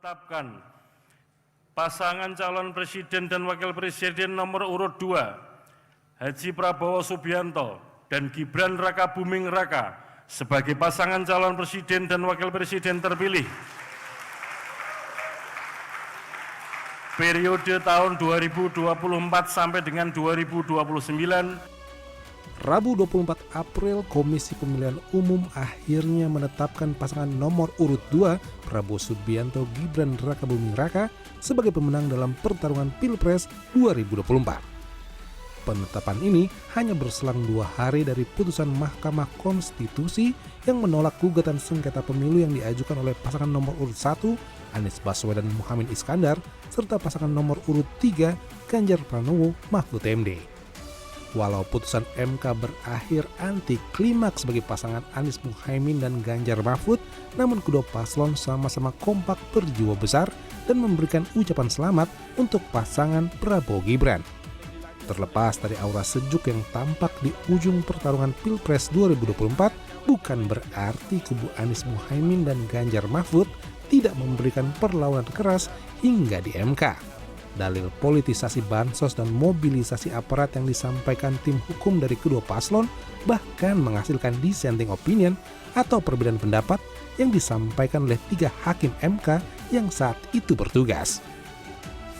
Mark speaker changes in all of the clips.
Speaker 1: menetapkan pasangan calon presiden dan wakil presiden nomor urut 2, Haji Prabowo Subianto dan Gibran Rakabuming Raka sebagai pasangan calon presiden dan wakil presiden terpilih periode tahun 2024 sampai dengan 2029.
Speaker 2: Rabu 24 April, Komisi Pemilihan Umum akhirnya menetapkan pasangan nomor urut 2 Prabowo Subianto Gibran Rakabuming Raka sebagai pemenang dalam pertarungan Pilpres 2024. Penetapan ini hanya berselang 2 hari dari putusan Mahkamah Konstitusi yang menolak gugatan sengketa pemilu yang diajukan oleh pasangan nomor urut 1 Anies Baswedan Muhaimin Iskandar serta pasangan nomor urut 3 Ganjar Pranowo Mahfud MD. Walau putusan MK berakhir anti klimaks bagi pasangan Anies Muhaimin dan Ganjar Mahfud, namun kedua paslon sama-sama kompak berjiwa besar dan memberikan ucapan selamat untuk pasangan Prabowo Gibran. Terlepas dari aura sejuk yang tampak di ujung pertarungan Pilpres 2024, bukan berarti kubu Anies Muhaimin dan Ganjar Mahfud tidak memberikan perlawanan keras hingga di MK. Dalil politisasi bansos dan mobilisasi aparat yang disampaikan tim hukum dari kedua paslon bahkan menghasilkan dissenting opinion atau perbedaan pendapat yang disampaikan oleh 3 hakim MK yang saat itu bertugas.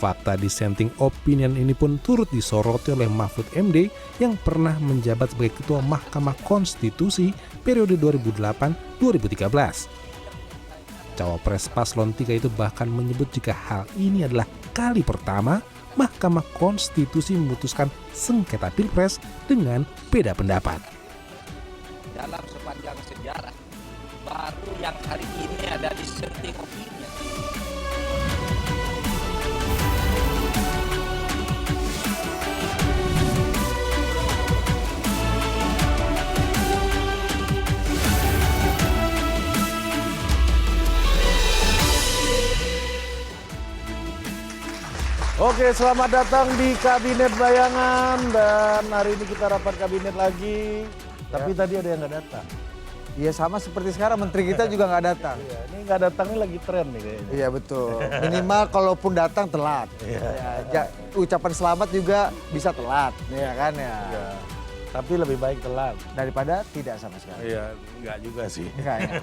Speaker 2: Fakta dissenting opinion ini pun turut disoroti oleh Mahfud MD yang pernah menjabat sebagai Ketua Mahkamah Konstitusi periode 2008-2013. Cawapres paslon 3 itu bahkan menyebut jika hal ini adalah kali pertama Mahkamah Konstitusi memutuskan sengketa Pilpres dengan beda pendapat.
Speaker 3: Dalam sepanjang sejarah, baru yang hari ini ada dissenting opinion.
Speaker 4: Oke, selamat datang di Kabinet Bayangan dan hari ini kita rapat kabinet lagi. Tapi tadi ada yang nggak datang.
Speaker 5: Iya, sama seperti sekarang menteri kita juga nggak datang.
Speaker 4: Iya, ini nggak datang ini lagi tren nih kayaknya.
Speaker 5: Iya betul. Minimal kalaupun datang telat. Ucapan selamat juga bisa telat, ya kan ya.
Speaker 4: Iya. Tapi lebih baik telat
Speaker 5: daripada tidak sama sekali.
Speaker 4: Iya, nggak juga sih.
Speaker 5: Enggak, ya.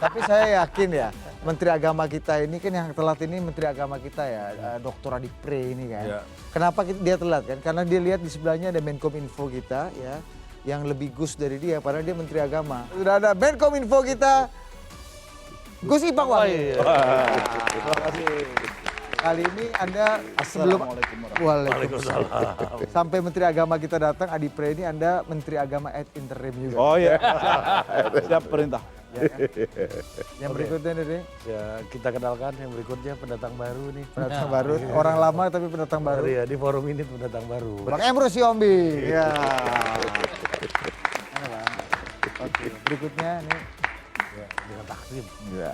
Speaker 5: Tapi saya yakin ya, Menteri Agama kita ini kan yang telat ini Menteri Agama kita ya, Dr. Adi Pre ini kan.
Speaker 4: Iya.
Speaker 5: Kenapa dia telat kan? Karena dia lihat di sebelahnya ada Menkominfo kita ya, yang lebih gus dari dia, padahal dia Menteri Agama. Sudah ada Menkominfo kita, Gus Ipang Wahid.
Speaker 4: Terima kasih.
Speaker 5: Kali ini Anda sebelum
Speaker 4: Waalaikumsalam.
Speaker 5: sampai Menteri Agama kita datang, Adi Pre ini Anda Menteri Agama ad interim juga.
Speaker 4: Oh iya, siap perintah.
Speaker 5: Ya, kan? Yang berikutnya nih,
Speaker 4: Ya, kita kenalkan yang berikutnya pendatang baru nih.
Speaker 5: pendatang baru, orang lama tapi pendatang baru.
Speaker 4: Iya, di forum ini pendatang baru.
Speaker 5: Bang Emrus Yombi. Ya. Oke, berikutnya nih
Speaker 4: Ya, dengan Taksim.
Speaker 5: ya.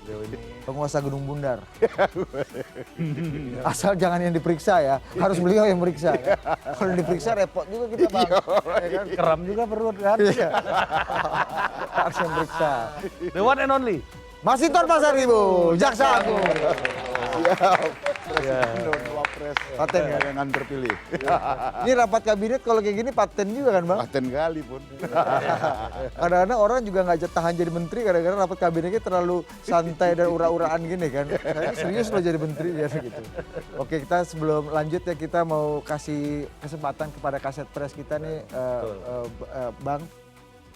Speaker 4: Beliau ini
Speaker 5: Penguasa Gunung Bundar. Asal jangan yang diperiksa ya, harus beliau yang meriksa. Kan? Kalau diperiksa repot juga kita bang. Ya kan?
Speaker 4: keram juga perut kan.
Speaker 5: Harus yang meriksa.
Speaker 4: The one and only.
Speaker 5: Masinton Pasaribu, Jaksa Agung. Paten ya?
Speaker 6: Yang terpilih.
Speaker 5: Ini rapat kabinet kalau kayak gini paten juga kan bang?
Speaker 6: Paten kali pun.
Speaker 5: Kadang-kadang orang juga nggak tahan jadi menteri kadang-kadang rapat kabinetnya terlalu santai dan ura-uraan gini kan. Kayaknya serius loh jadi menteri ya gitu. Oke, kita sebelum lanjut ya kita mau kasih kesempatan kepada kaset pres kita nih Bang.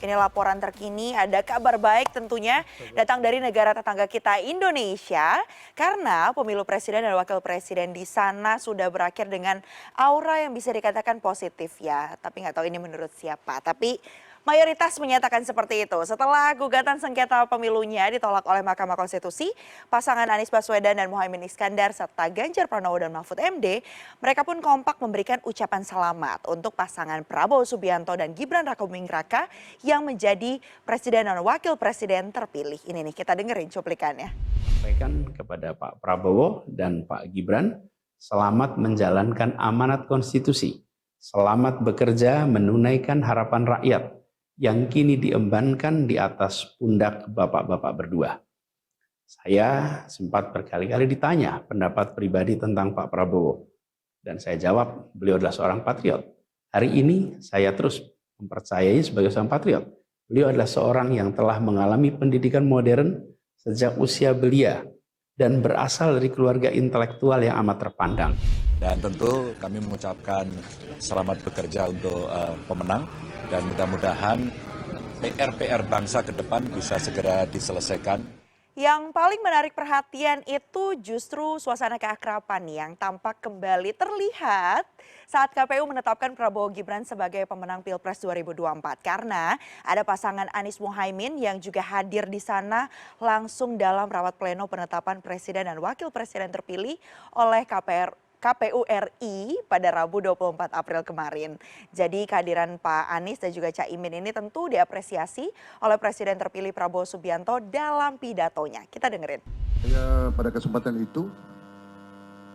Speaker 7: Ini laporan terkini, ada kabar baik tentunya datang dari negara tetangga kita Indonesia. Karena pemilu presiden dan wakil presiden di sana sudah berakhir dengan aura yang bisa dikatakan positif ya. Tapi nggak tahu ini menurut siapa. Tapi mayoritas menyatakan seperti itu. Setelah gugatan sengketa pemilunya ditolak oleh Mahkamah Konstitusi, pasangan Anies Baswedan dan Muhaimin Iskandar serta Ganjar Pranowo dan Mahfud MD, mereka pun kompak memberikan ucapan selamat untuk pasangan Prabowo Subianto dan Gibran Rakabuming Raka yang menjadi presiden dan wakil presiden terpilih. Ini nih, kita dengerin cuplikannya.
Speaker 8: Sampaikan kepada Pak Prabowo dan Pak Gibran, selamat menjalankan amanat konstitusi, selamat bekerja menunaikan harapan rakyat yang kini diembankan di atas pundak bapak-bapak berdua. Saya sempat berkali-kali ditanya pendapat pribadi tentang Pak Prabowo. Dan saya jawab, beliau adalah seorang patriot. Hari ini saya terus mempercayai sebagai seorang patriot. Beliau adalah seorang yang telah mengalami pendidikan modern sejak usia belia dan berasal dari keluarga intelektual yang amat terpandang.
Speaker 6: Dan tentu kami mengucapkan selamat bekerja untuk pemenang dan mudah-mudahan PR-PR bangsa ke depan bisa segera diselesaikan.
Speaker 7: Yang paling menarik perhatian itu justru suasana keakraban yang tampak kembali terlihat saat KPU menetapkan Prabowo Gibran sebagai pemenang Pilpres 2024. Karena ada pasangan Anies Muhaimin yang juga hadir di sana langsung dalam rapat pleno penetapan Presiden dan Wakil Presiden terpilih oleh KPU RI pada Rabu 24 April kemarin. Jadi kehadiran Pak Anies dan juga Cak Imin ini tentu diapresiasi oleh Presiden terpilih Prabowo Subianto dalam pidatonya. Kita dengerin.
Speaker 9: Saya pada kesempatan itu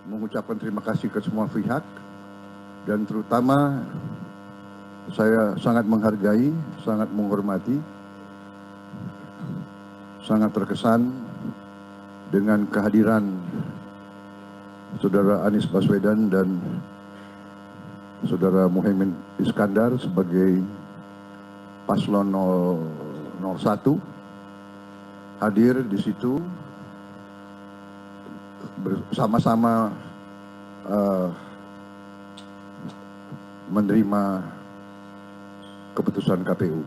Speaker 9: mengucapkan terima kasih ke semua pihak dan terutama saya sangat menghargai, sangat menghormati, sangat terkesan dengan kehadiran Saudara Anies Baswedan dan Saudara Muhaimin Iskandar sebagai paslon 01 hadir di situ bersama-sama menerima keputusan KPU.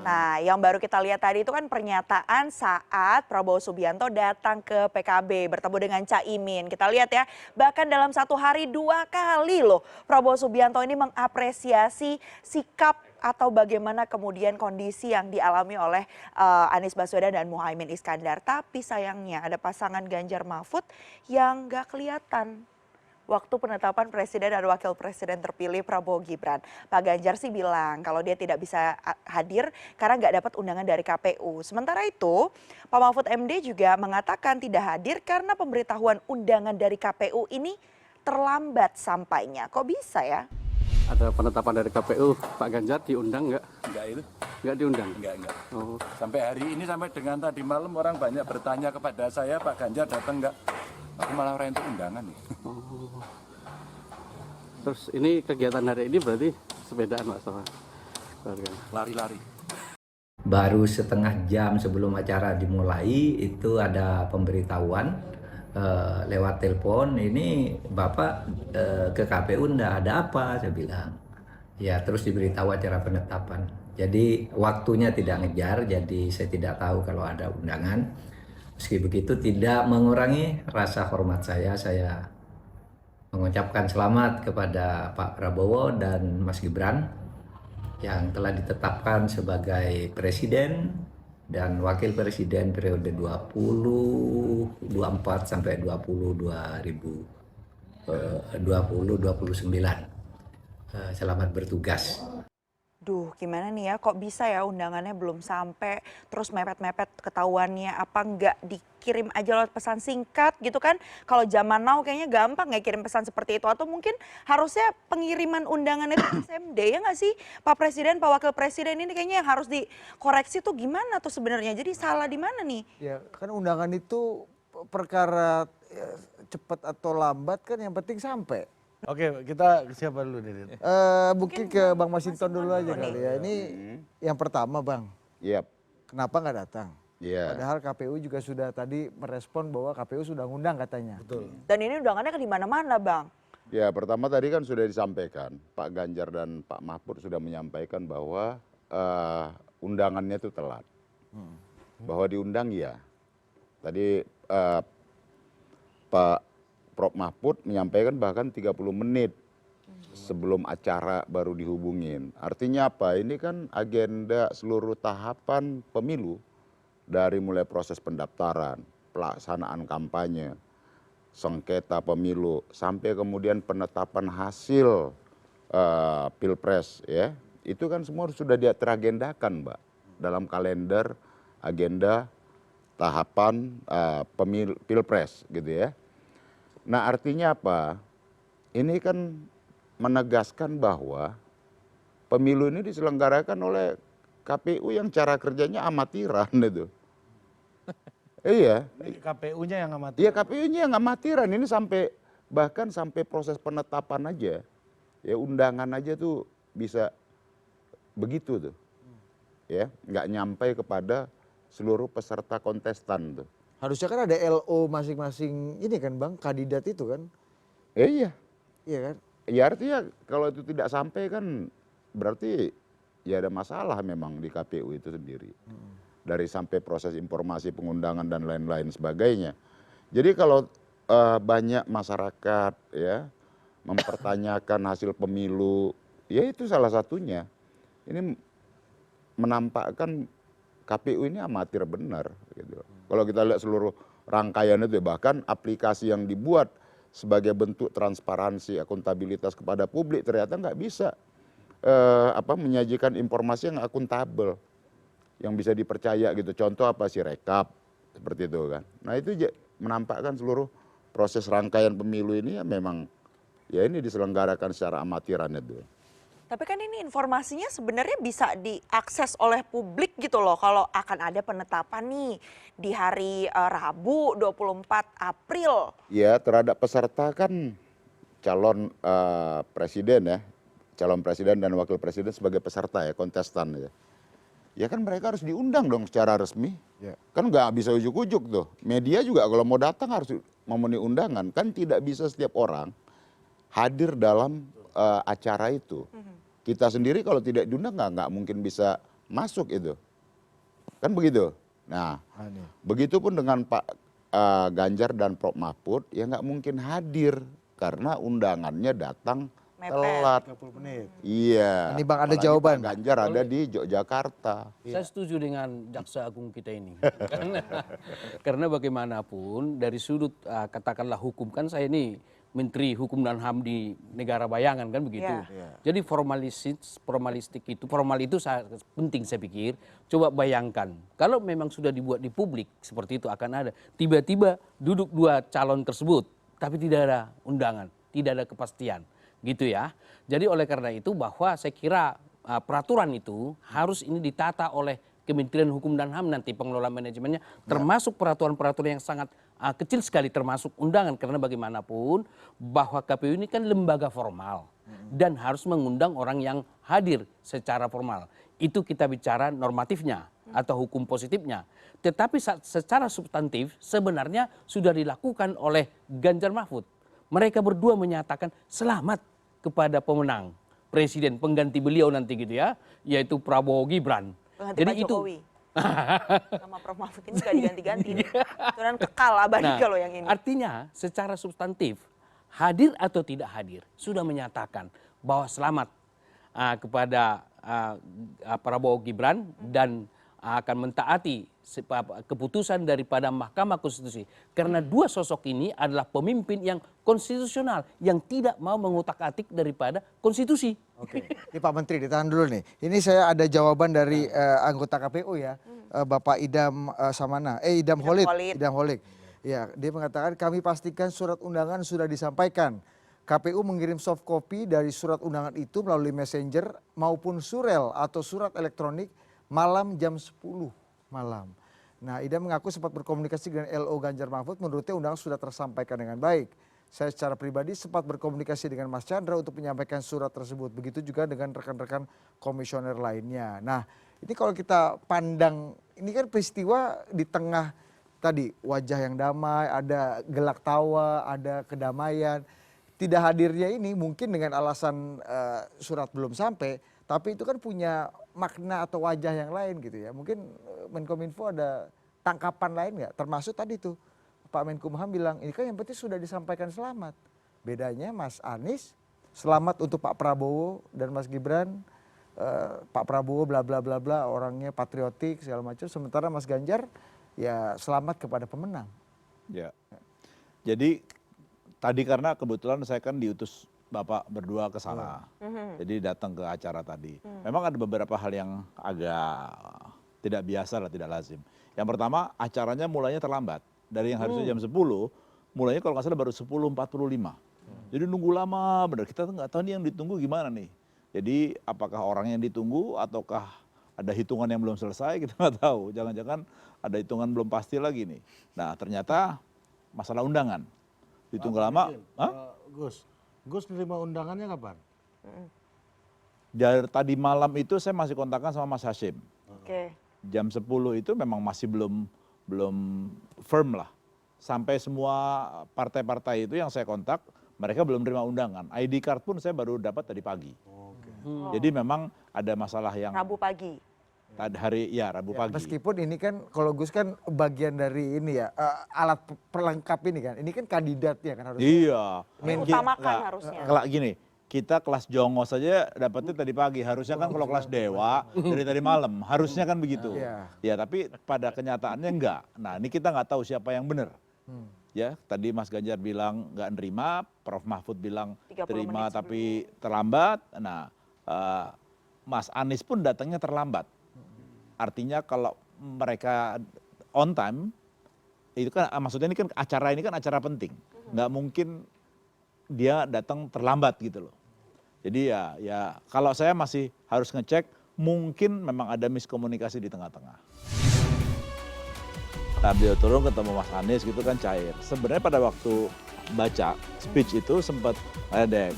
Speaker 7: Nah, yang baru kita lihat tadi itu kan pernyataan saat Prabowo Subianto datang ke PKB bertemu dengan Cak Imin. Kita lihat ya, bahkan dalam satu hari 2 kali loh Prabowo Subianto ini mengapresiasi sikap atau bagaimana kemudian kondisi yang dialami oleh Anies Baswedan dan Muhaimin Iskandar. Tapi sayangnya ada pasangan Ganjar Mahfud yang gak kelihatan waktu penetapan Presiden dan Wakil Presiden terpilih Prabowo Gibran. Pak Ganjar sih bilang kalau dia tidak bisa hadir karena nggak dapat undangan dari KPU. Sementara itu Pak Mahfud MD juga mengatakan tidak hadir karena pemberitahuan undangan dari KPU ini terlambat sampainya. Kok bisa ya?
Speaker 10: Ada penetapan dari KPU, Pak Ganjar diundang nggak?
Speaker 6: Enggak itu?
Speaker 10: Nggak diundang?
Speaker 6: Enggak.
Speaker 10: Oh.
Speaker 6: Sampai hari ini, sampai dengan tadi malam orang banyak bertanya kepada saya, Pak Ganjar datang enggak? Aku malah orang itu undangan nih.
Speaker 10: Oh. Terus ini kegiatan hari ini berarti sepedaan Pak sama keluarga?
Speaker 6: Lari-lari.
Speaker 11: Baru setengah jam sebelum acara dimulai itu ada pemberitahuan lewat telepon, ini Bapak ke KPU enggak ada apa, saya bilang. Ya terus diberitahu acara penetapan. Jadi waktunya tidak ngejar, jadi saya tidak tahu kalau ada undangan. Meski begitu tidak mengurangi rasa hormat saya mengucapkan selamat kepada Pak Prabowo dan Mas Gibran yang telah ditetapkan sebagai Presiden dan Wakil Presiden periode 2024 sampai 2029. Selamat bertugas.
Speaker 7: Duh, gimana nih ya, kok bisa ya undangannya belum sampai, terus mepet-mepet ketahuannya, apa nggak dikirim aja lewat pesan singkat gitu kan? Kalau zaman now kayaknya gampang nggak kirim pesan seperti itu, atau mungkin harusnya pengiriman undangan itu SMD ya nggak sih? Pak Presiden, Pak Wakil Presiden ini kayaknya yang harus dikoreksi tuh gimana tuh sebenarnya, jadi salah di mana nih?
Speaker 5: Ya kan undangan itu perkara cepat atau lambat kan yang penting sampai.
Speaker 4: Oke, kita ke siapa dulu nih?
Speaker 5: Mungkin ke Bang Masinton dulu aja kali ya. Ini yang pertama Bang.
Speaker 9: Yep.
Speaker 5: Kenapa nggak datang?
Speaker 9: Yeah.
Speaker 5: Padahal KPU juga sudah tadi merespon bahwa KPU sudah ngundang katanya.
Speaker 4: Betul.
Speaker 7: Dan ini undangannya ke di mana-mana Bang.
Speaker 9: Ya, pertama tadi kan sudah disampaikan, Pak Ganjar dan Pak Mahfud sudah menyampaikan bahwa undangannya itu telat. Bahwa diundang ya. Tadi Pak Prof Mahfud menyampaikan bahkan 30 menit sebelum acara baru dihubungin. Artinya apa? Ini kan agenda seluruh tahapan pemilu. Dari mulai proses pendaftaran, pelaksanaan kampanye, sengketa pemilu, sampai kemudian penetapan hasil Pilpres ya. Itu kan semua sudah teragendakan Mbak. Dalam kalender agenda tahapan Pilpres gitu ya. Nah artinya apa? Ini kan menegaskan bahwa pemilu ini diselenggarakan oleh KPU yang cara kerjanya amatiran itu.
Speaker 12: Iya.
Speaker 4: KPU-nya yang amatiran.
Speaker 12: Iya, KPU-nya yang amatiran. Ini bahkan sampai proses penetapan aja. Ya undangan aja tuh bisa begitu tuh. Ya, nggak nyampe kepada seluruh peserta kontestan tuh.
Speaker 5: Harusnya kan ada LO masing-masing ini kan Bang, kandidat itu kan.
Speaker 12: Iya.
Speaker 5: Iya kan?
Speaker 12: Ya artinya kalau itu tidak sampai kan berarti ya ada masalah memang di KPU itu sendiri. Dari sampai proses informasi pengundangan dan lain-lain sebagainya. Jadi kalau banyak masyarakat ya mempertanyakan hasil pemilu, ya itu salah satunya. Ini menampakkan KPU ini amatir benar gitu. Kalau kita lihat seluruh rangkaian itu, bahkan aplikasi yang dibuat sebagai bentuk transparansi, akuntabilitas kepada publik ternyata nggak bisa menyajikan informasi yang akuntabel, yang bisa dipercaya gitu. Contoh apa sih, rekap seperti itu kan. Nah itu menampakkan seluruh proses rangkaian pemilu ini ya memang ya ini diselenggarakan secara amatiran itu.
Speaker 7: Tapi kan ini informasinya sebenarnya bisa diakses oleh publik gitu loh kalau akan ada penetapan nih di hari Rabu 24 April.
Speaker 12: Ya terhadap peserta kan calon presiden ya, calon presiden dan wakil presiden sebagai peserta ya, kontestan ya. Ya kan mereka harus diundang dong secara resmi. Ya. Kan nggak bisa ujuk-ujuk tuh. Media juga kalau mau datang harus memenuhi undangan. Kan tidak bisa setiap orang hadir dalam acara itu. Kita sendiri kalau tidak diundang nggak mungkin bisa masuk itu. Kan begitu. Nah, begitupun dengan Pak Ganjar dan Prof Mahfud ya nggak mungkin hadir karena undangannya datang telat.
Speaker 5: 30 menit.
Speaker 12: Iya.
Speaker 5: Ini Bang ada jawaban.
Speaker 12: Pak Ganjar ada di Yogyakarta.
Speaker 13: Saya setuju dengan Jaksa Agung kita ini. Karena bagaimanapun dari sudut katakanlah hukum, kan saya ini Menteri Hukum dan HAM di negara bayangan kan begitu. Jadi formal itu penting saya pikir. Coba bayangkan kalau memang sudah dibuat di publik seperti itu akan ada. Tiba-tiba duduk dua calon tersebut tapi tidak ada undangan, tidak ada kepastian. Gitu ya. Jadi oleh karena itu bahwa saya kira peraturan itu harus ini ditata oleh Kementerian Hukum dan HAM nanti pengelola manajemennya, termasuk peraturan-peraturan yang sangat kecil sekali termasuk undangan, karena bagaimanapun bahwa KPU ini kan lembaga formal dan harus mengundang orang yang hadir secara formal. Itu kita bicara normatifnya atau hukum positifnya. Tetapi secara substantif sebenarnya sudah dilakukan oleh Ganjar Mahfud. Mereka berdua menyatakan selamat kepada pemenang presiden pengganti beliau nanti gitu ya, yaitu Prabowo Gibran.
Speaker 7: Pengganti Pak Jokowi. Nama Prof Mahfud ini gak diganti-ganti. Aturan kekal abadi kalau yang ini.
Speaker 13: Artinya secara substantif hadir atau tidak hadir sudah menyatakan bahwa selamat kepada Prabowo Gibran dan akan mentaati keputusan daripada Mahkamah Konstitusi. Karena dua sosok ini adalah pemimpin yang konstitusional yang tidak mau mengutak-atik daripada konstitusi.
Speaker 5: Oke, ini Pak Menteri ditahan dulu nih. Ini saya ada jawaban dari anggota KPU ya, Bapak Idam Idam Holik. Ya, dia mengatakan kami pastikan surat undangan sudah disampaikan. KPU mengirim soft copy dari surat undangan itu melalui messenger maupun surel atau surat elektronik malam jam 10 malam. Nah, Idam mengaku sempat berkomunikasi dengan LO Ganjar Mahfud, menurutnya undangan sudah tersampaikan dengan baik. Saya secara pribadi sempat berkomunikasi dengan Mas Chandra untuk menyampaikan surat tersebut. Begitu juga dengan rekan-rekan komisioner lainnya. Nah, ini kalau kita pandang, ini kan peristiwa di tengah tadi wajah yang damai, ada gelak tawa, ada kedamaian. Tidak hadirnya ini mungkin dengan alasan surat belum sampai, tapi itu kan punya makna atau wajah yang lain gitu ya. Mungkin Menkominfo ada tangkapan lain nggak? Termasuk tadi tuh Pak Menkumham bilang ini kan yang penting sudah disampaikan selamat. Bedanya Mas Anies selamat untuk Pak Prabowo dan Mas Gibran. Pak Prabowo bla bla bla bla orangnya patriotik segala macam. Sementara Mas Ganjar ya selamat kepada pemenang.
Speaker 14: Ya. Jadi tadi karena kebetulan saya kan diutus Bapak berdua ke sana. Jadi datang ke acara tadi. Memang ada beberapa hal yang agak tidak biasa lah, tidak lazim. Yang pertama, acaranya mulainya terlambat. Dari yang harusnya jam 10, mulainya kalau nggak salah baru 10.45. Jadi nunggu lama benar. Kita nggak tahu nih yang ditunggu gimana nih. Jadi apakah orang yang ditunggu ataukah ada hitungan yang belum selesai, kita nggak tahu. Jangan-jangan ada hitungan belum pasti lagi nih. Nah ternyata masalah undangan. Ditunggu lama.
Speaker 4: Gus nerima undangannya kapan?
Speaker 14: Dari tadi malam itu saya masih kontakkan sama Mas Hashim.
Speaker 7: Oke.
Speaker 14: Jam 10 itu memang masih belum firm lah. Sampai semua partai-partai itu yang saya kontak, mereka belum terima undangan. ID card pun saya baru dapat tadi pagi. Jadi memang ada masalah yang
Speaker 7: Rabu pagi.
Speaker 14: Rabu pagi.
Speaker 5: Meskipun ini kan kalau Gus kan bagian dari ini ya alat pelengkap ini kan. Ini kan kandidatnya kan harusnya.
Speaker 14: Iya.
Speaker 7: Utamakan harusnya.
Speaker 14: Kalau gini, kita kelas jongo saja dapatnya tadi pagi. Harusnya kan kalau kelas dewa dari tadi malam. Harusnya kan begitu. Ya tapi pada kenyataannya enggak. Nah ini kita nggak tahu siapa yang benar. Ya tadi Mas Ganjar bilang nggak nerima, Prof Mahfud bilang terima tapi terlambat. Nah Mas Anies pun datangnya terlambat. Artinya kalau mereka on time, itu kan maksudnya ini kan acara penting. Nggak mungkin dia datang terlambat gitu loh. Jadi ya kalau saya masih harus ngecek, mungkin memang ada miskomunikasi di tengah-tengah. Nah beliau turun ketemu Mas Anies gitu kan cair. Sebenarnya pada waktu baca speech itu sempat ada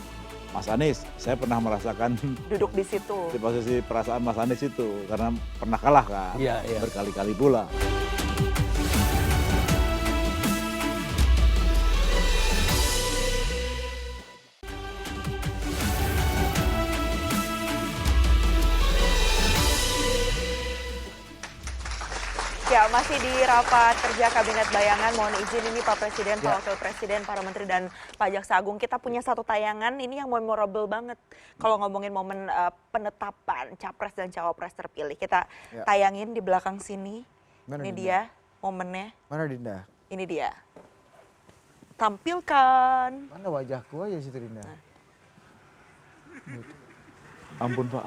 Speaker 14: Mas Anies, saya pernah merasakan
Speaker 7: duduk di situ.
Speaker 14: Di posisi perasaan Mas Anies itu karena pernah kalah kan, berkali-kali pula.
Speaker 7: Ya, masih di rapat kerja Kabinet Bayangan, mohon izin ini Pak Presiden, Pak Wakil Presiden, para Menteri dan Pak Jaksa Agung. Kita punya satu tayangan ini yang memorable banget. Kalau ngomongin momen penetapan Capres dan Cawapres terpilih. Kita tayangin di belakang sini. Ini dia momennya.
Speaker 5: Mana Dinda?
Speaker 7: Ini dia. Tampilkan.
Speaker 5: Mana wajahku aja situ Dinda?
Speaker 14: Ampun Pak.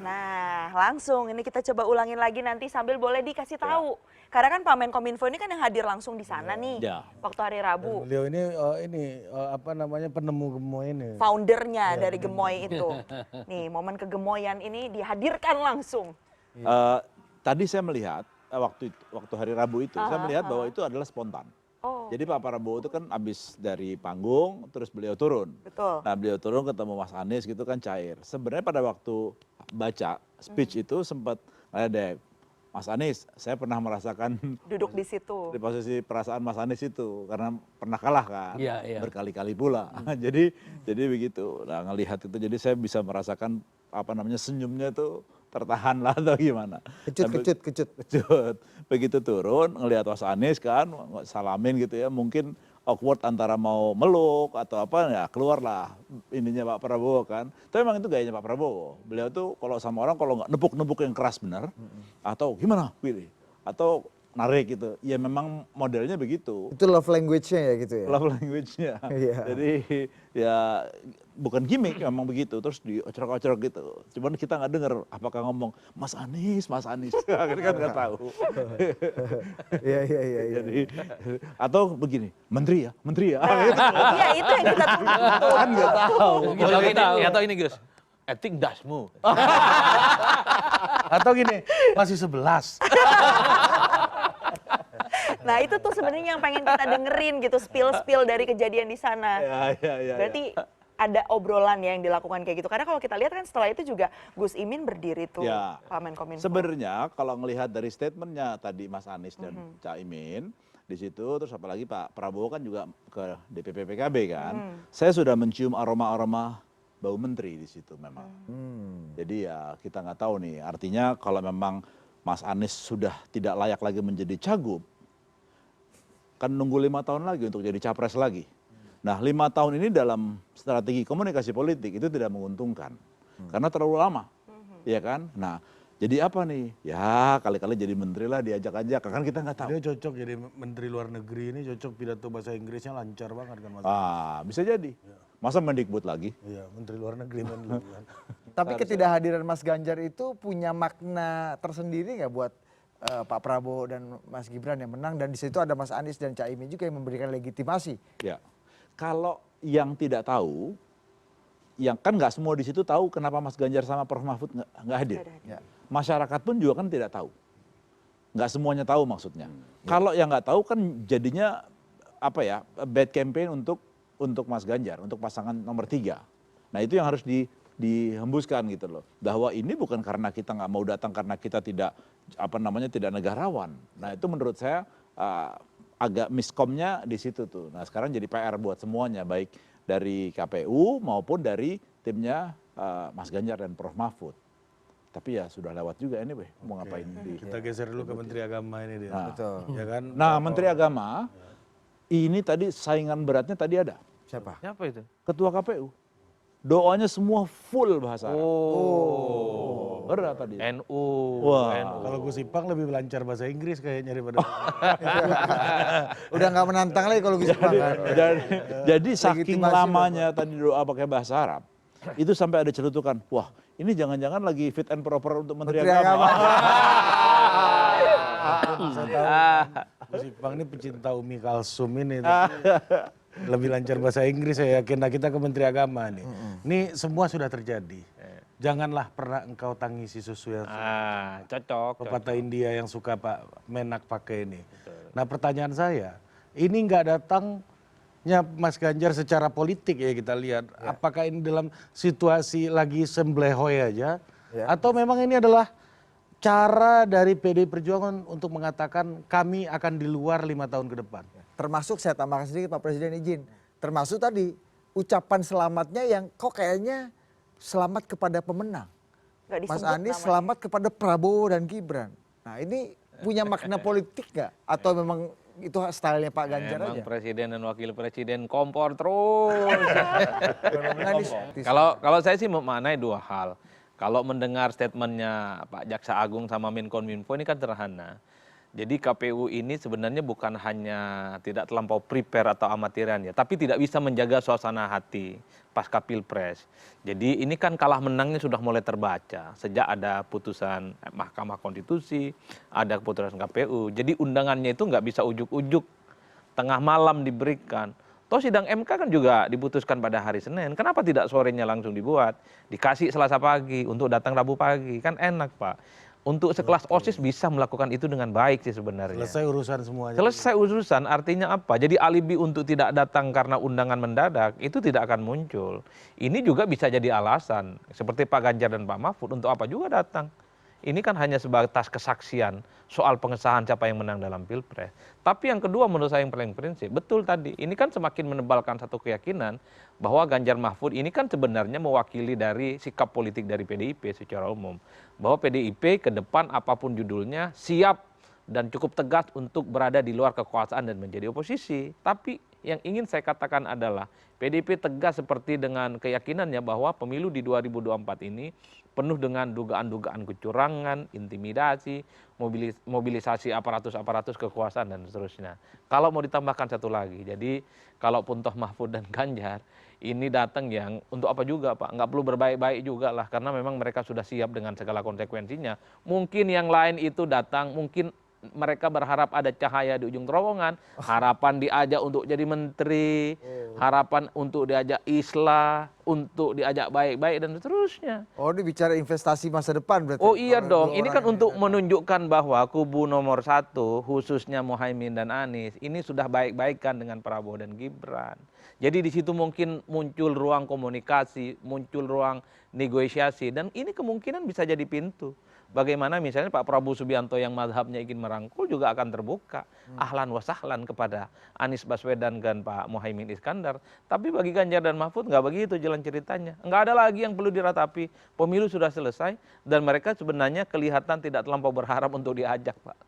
Speaker 7: Nah, langsung ini kita coba ulangin lagi nanti sambil boleh dikasih tahu. Karena kan Pak Menkominfo ini kan yang hadir langsung di sana nih waktu hari Rabu.
Speaker 4: Dan beliau ini apa namanya penemu gemoy ini.
Speaker 7: Foundernya dari gemoy itu. Nih, momen kegemoyan ini dihadirkan langsung.
Speaker 14: Tadi saya melihat waktu hari Rabu itu, saya melihat bahwa itu adalah spontan. Jadi Pak Prabowo itu kan habis dari panggung, terus beliau turun.
Speaker 7: Betul.
Speaker 14: Nah beliau turun ketemu Mas Anies gitu kan cair. Sebenarnya pada waktu baca speech itu sempat ada Mas Anies, saya pernah merasakan
Speaker 7: duduk di situ. Di
Speaker 14: posisi perasaan Mas Anies itu karena pernah kalah kan, berkali-kali pula. Jadi begitu. Nah ngelihat itu, jadi saya bisa merasakan apa namanya senyumnya itu tertahan lah atau gimana.
Speaker 5: Kecut.
Speaker 14: Begitu turun ngelihat Mas Anies kan salamin gitu ya, mungkin awkward antara mau meluk atau apa ya, keluarlah ininya Pak Prabowo kan. Tapi memang itu gayanya Pak Prabowo. Beliau tuh kalau sama orang kalau nggak nepuk-nepuk yang keras benar atau gimana pilih atau narik gitu. Ya memang modelnya begitu.
Speaker 5: Itu love language-nya ya gitu ya.
Speaker 14: Love language-nya. Jadi ya bukan gimmick, memang begitu. Terus diocorok-ocorok gitu. Cuman kita nggak dengar apakah ngomong Mas Anies. Kita kan nggak tahu.
Speaker 5: Iya.
Speaker 14: Jadi atau begini, menteri ya.
Speaker 7: Iya itu yang kita tunggu.
Speaker 14: Kan nggak tahu.
Speaker 15: Atau ini Gus, acting dasmu.
Speaker 4: Atau gini, masih 11.
Speaker 7: Nah itu tuh sebenarnya yang pengen kita dengerin gitu, spill dari kejadian di sana. Berarti ada obrolan ya yang dilakukan kayak gitu. Karena kalau kita lihat kan setelah itu juga Gus Imin berdiri tuh, Pak Menkominfo.
Speaker 14: Sebenarnya kalau ngelihat dari statementnya tadi Mas Anies dan Cak Imin di situ, terus apalagi Pak Prabowo kan juga ke DPP PKB kan, saya sudah mencium aroma-aroma bau menteri di situ memang. Jadi ya kita nggak tahu nih. Artinya kalau memang Mas Anies sudah tidak layak lagi menjadi cagup, kan nunggu 5 tahun lagi untuk jadi capres lagi. Nah 5 tahun ini dalam strategi komunikasi politik itu tidak menguntungkan. Karena terlalu lama. Ya kan? Nah jadi apa nih? Ya kali-kali jadi menteri lah, diajak-ajak. Kan kita nggak tahu.
Speaker 4: Dia cocok jadi menteri luar negeri ini, cocok pidato bahasa Inggrisnya lancar banget kan Mas.
Speaker 14: Bisa jadi. Masa Mendikbud lagi?
Speaker 4: Iya, menteri luar negeri kan.
Speaker 5: Tapi ketidakhadiran Mas Ganjar itu punya makna tersendiri nggak buat Pak Prabowo dan Mas Gibran yang menang, dan di situ ada Mas Anies dan Caimin juga yang memberikan legitimasi.
Speaker 14: Ya, kalau yang tidak tahu, yang kan nggak semua di situ tahu kenapa Mas Ganjar sama Prof Mahfud nggak hadir.
Speaker 5: Ya.
Speaker 14: Masyarakat pun juga kan tidak tahu, nggak semuanya tahu maksudnya. Kalau yang nggak tahu kan jadinya apa ya, bad campaign untuk Mas Ganjar, untuk pasangan nomor 3. Nah itu yang harus dihembuskan gitu loh, bahwa ini bukan karena kita nggak mau datang, karena kita tidak tidak negarawan. Nah itu menurut saya agak miskomnya di situ tuh. Nah sekarang jadi PR buat semuanya, baik dari KPU maupun dari timnya Mas Ganjar dan Prof Mahfud. Tapi ya sudah lewat juga ini, mau ngapain
Speaker 4: Kita geser dulu ke Menteri Agama ini dia.
Speaker 14: Nah,
Speaker 5: Betul.
Speaker 4: Ya kan?
Speaker 14: Nah Menteri Agama ini tadi saingan beratnya tadi ada.
Speaker 5: Siapa?
Speaker 15: Siapa itu?
Speaker 14: Ketua KPU. Doanya semua full bahasa Arab.
Speaker 15: Oh.
Speaker 14: Berat tadi.
Speaker 15: NU.
Speaker 14: Wah.
Speaker 4: Kalau Gus Ipang lebih lancar bahasa Inggris kayaknya daripada.
Speaker 5: Udah nggak menantang lagi kalau Gus Ipang kan.
Speaker 14: Jadi saking
Speaker 5: Legitimasi
Speaker 14: lamanya tadi doa pakai bahasa Arab, itu sampai ada celutukan, wah ini jangan-jangan lagi fit and proper untuk Menteri Agama.
Speaker 4: Saya tahu Gus Ipang ini pecinta Umi Kalsum ini. Lebih lancar bahasa Inggris saya yakin. Nah kita ke Menteri Agama nih. Ini semua sudah terjadi. Janganlah pernah engkau tangisi susu yang
Speaker 15: cocok.
Speaker 4: pepatah India yang suka Pak Menak pakai ini. Nah pertanyaan saya, ini nggak datangnya Mas Ganjar secara politik ya kita lihat. Apakah ini dalam situasi lagi semblehoy aja? Atau memang ini adalah cara dari PDI Perjuangan untuk mengatakan kami akan di luar 5 tahun ke depan?
Speaker 5: Termasuk saya tambahkan sedikit Pak Presiden izin. Termasuk tadi ucapan selamatnya yang kok kayaknya selamat kepada pemenang. Mas Anies selamat kepada Prabowo dan Gibran. Nah ini punya makna politik nggak? Atau memang itu stylenya Pak Ganjar
Speaker 15: Memang
Speaker 5: aja?
Speaker 15: presiden dan wakil presiden kompor terus.
Speaker 5: Kompor.
Speaker 15: Kalau saya sih memaknai dua hal. Kalau mendengar statementnya Pak Jaksa Agung sama Menkominfo ini kan sederhana. Jadi KPU ini sebenarnya bukan hanya tidak terlampau prepare atau amatiran ya, tapi tidak bisa menjaga suasana hati pasca Pilpres. Jadi ini kan kalah menangnya sudah mulai terbaca sejak ada putusan Mahkamah Konstitusi, ada keputusan KPU. Jadi undangannya itu nggak bisa ujuk-ujuk tengah malam diberikan. Toh sidang MK kan juga diputuskan pada hari Senin. Kenapa tidak sorenya langsung dibuat? Dikasih Selasa pagi untuk datang Rabu pagi. Kan enak Pak. Untuk sekelas OSIS bisa melakukan itu dengan baik sih sebenarnya.
Speaker 4: Selesai urusan semuanya.
Speaker 15: Selesai urusan artinya apa? Jadi alibi untuk tidak datang karena undangan mendadak itu tidak akan muncul. Ini juga bisa jadi alasan. Seperti Pak Ganjar dan Pak Mahfud untuk apa juga datang. Ini kan hanya sebatas kesaksian soal pengesahan siapa yang menang dalam Pilpres. Tapi yang kedua menurut saya yang paling prinsip, betul tadi, ini kan semakin menebalkan satu keyakinan bahwa Ganjar Mahfud ini kan sebenarnya mewakili dari sikap politik dari PDIP secara umum. Bahwa PDIP ke depan apapun judulnya siap dan cukup tegas untuk berada di luar kekuasaan dan menjadi oposisi. Tapi yang ingin saya katakan adalah PDIP tegas seperti dengan keyakinannya bahwa pemilu di 2024 ini penuh dengan dugaan-dugaan kecurangan, intimidasi, mobilisasi aparatus-aparatus kekuasaan dan seterusnya. Kalau mau ditambahkan satu lagi, jadi kalaupun toh Mahfud dan Ganjar ini datang yang untuk apa juga Pak, nggak perlu berbaik-baik juga lah karena memang mereka sudah siap dengan segala konsekuensinya. Mungkin yang lain itu datang, mungkin mereka berharap ada cahaya di ujung terowongan, harapan diajak untuk jadi menteri, harapan untuk diajak islah, untuk diajak baik-baik dan seterusnya.
Speaker 5: Oh ini bicara investasi masa depan berarti?
Speaker 15: Oh iya dong, ini kan untuk menunjukkan bahwa kubu nomor 1 khususnya Muhaimin dan Anies ini sudah baik-baikan dengan Prabowo dan Gibran. Jadi di situ mungkin muncul ruang komunikasi, muncul ruang negosiasi dan ini kemungkinan bisa jadi pintu. Bagaimana misalnya Pak Prabowo Subianto yang mazhabnya ingin merangkul juga akan terbuka. Ahlan wa sahlan kepada Anies Baswedan dan Pak Muhaimin Iskandar. Tapi bagi Ganjar dan Mahfud nggak begitu jalan ceritanya. Nggak ada lagi yang perlu diratapi. Pemilu sudah selesai dan mereka sebenarnya kelihatan tidak terlampau berharap untuk diajak Pak.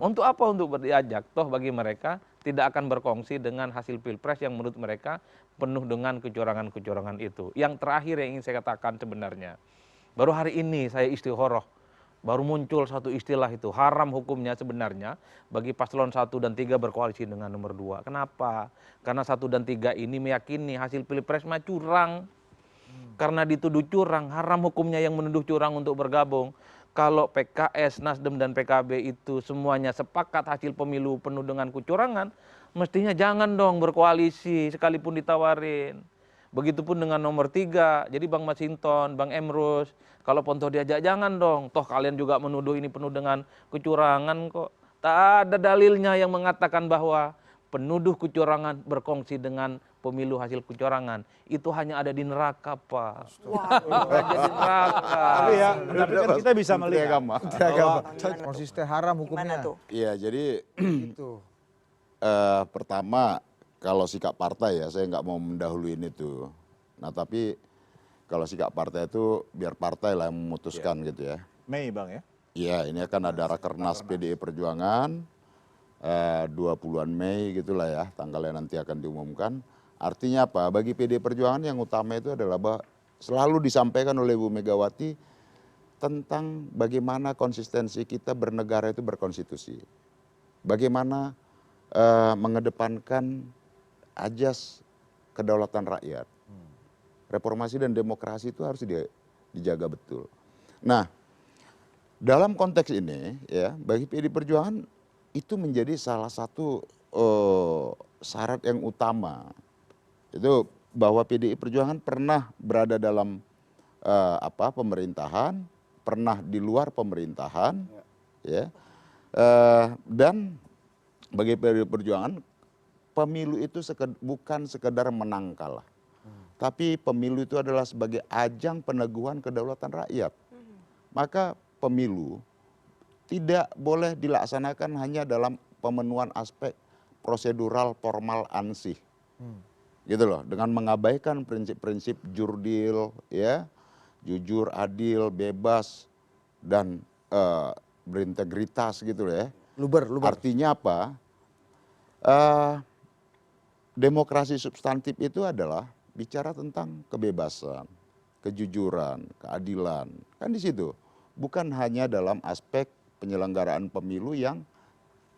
Speaker 15: Untuk apa untuk diajak? Toh bagi mereka tidak akan berkongsi dengan hasil Pilpres yang menurut mereka penuh dengan kecurangan-kecurangan itu. Yang terakhir yang ingin saya katakan sebenarnya. Baru hari ini saya istikharah. Baru muncul satu istilah itu, haram hukumnya sebenarnya bagi paslon 1 dan 3 berkoalisi dengan nomor 2. Kenapa? Karena 1 dan 3 ini meyakini hasil Pilpres mah curang. Karena dituduh curang, haram hukumnya yang menuduh curang untuk bergabung. Kalau PKS, Nasdem, dan PKB itu semuanya sepakat hasil pemilu penuh dengan kecurangan, mestinya jangan dong berkoalisi sekalipun ditawarin. Begitupun dengan nomor 3, jadi Bang Masinton, Bang Emrus, kalau Ponto diajak jangan dong, toh kalian juga menuduh ini penuh dengan kecurangan kok. Tak ada dalilnya yang mengatakan bahwa penuduh kecurangan berkongsi dengan pemilu hasil kecurangan. Itu hanya ada di neraka, Pak. Hanya di neraka.
Speaker 14: Tapi ya, tapi kan kita bisa melihat
Speaker 5: Konsisten haram hukumnya.
Speaker 12: Iya, jadi
Speaker 5: Itu.
Speaker 12: pertama kalau sikap partai ya, saya nggak mau mendahuluin itu. Nah tapi kalau sikap partai itu biar partai lah yang memutuskan gitu ya.
Speaker 14: Mei Bang ya?
Speaker 12: Iya, ini akan ada Rakernas PDI Perjuangan 20-an Mei gitulah ya, tanggalnya nanti akan diumumkan. Artinya apa? Bagi PDI Perjuangan yang utama itu adalah bahwa selalu disampaikan oleh Bu Megawati tentang bagaimana konsistensi kita bernegara itu berkonstitusi. Bagaimana mengedepankan ajas kedaulatan rakyat. Reformasi dan demokrasi itu harus dijaga betul. Nah, dalam konteks ini ya, bagi PDI Perjuangan itu menjadi salah satu syarat yang utama. Itu bahwa PDI Perjuangan pernah berada dalam pemerintahan, pernah di luar pemerintahan, ya. Dan bagi PDI Perjuangan pemilu itu bukan sekedar menang kalah. Tapi pemilu itu adalah sebagai ajang peneguhan kedaulatan rakyat. Maka pemilu tidak boleh dilaksanakan hanya dalam pemenuhan aspek prosedural formal ansih. Gitu loh, dengan mengabaikan prinsip-prinsip jurdil, ya, jujur, adil, bebas, dan berintegritas gitu loh ya.
Speaker 5: Luber.
Speaker 12: Artinya apa? Demokrasi substantif itu adalah bicara tentang kebebasan, kejujuran, keadilan. Kan di situ. Bukan hanya dalam aspek penyelenggaraan pemilu yang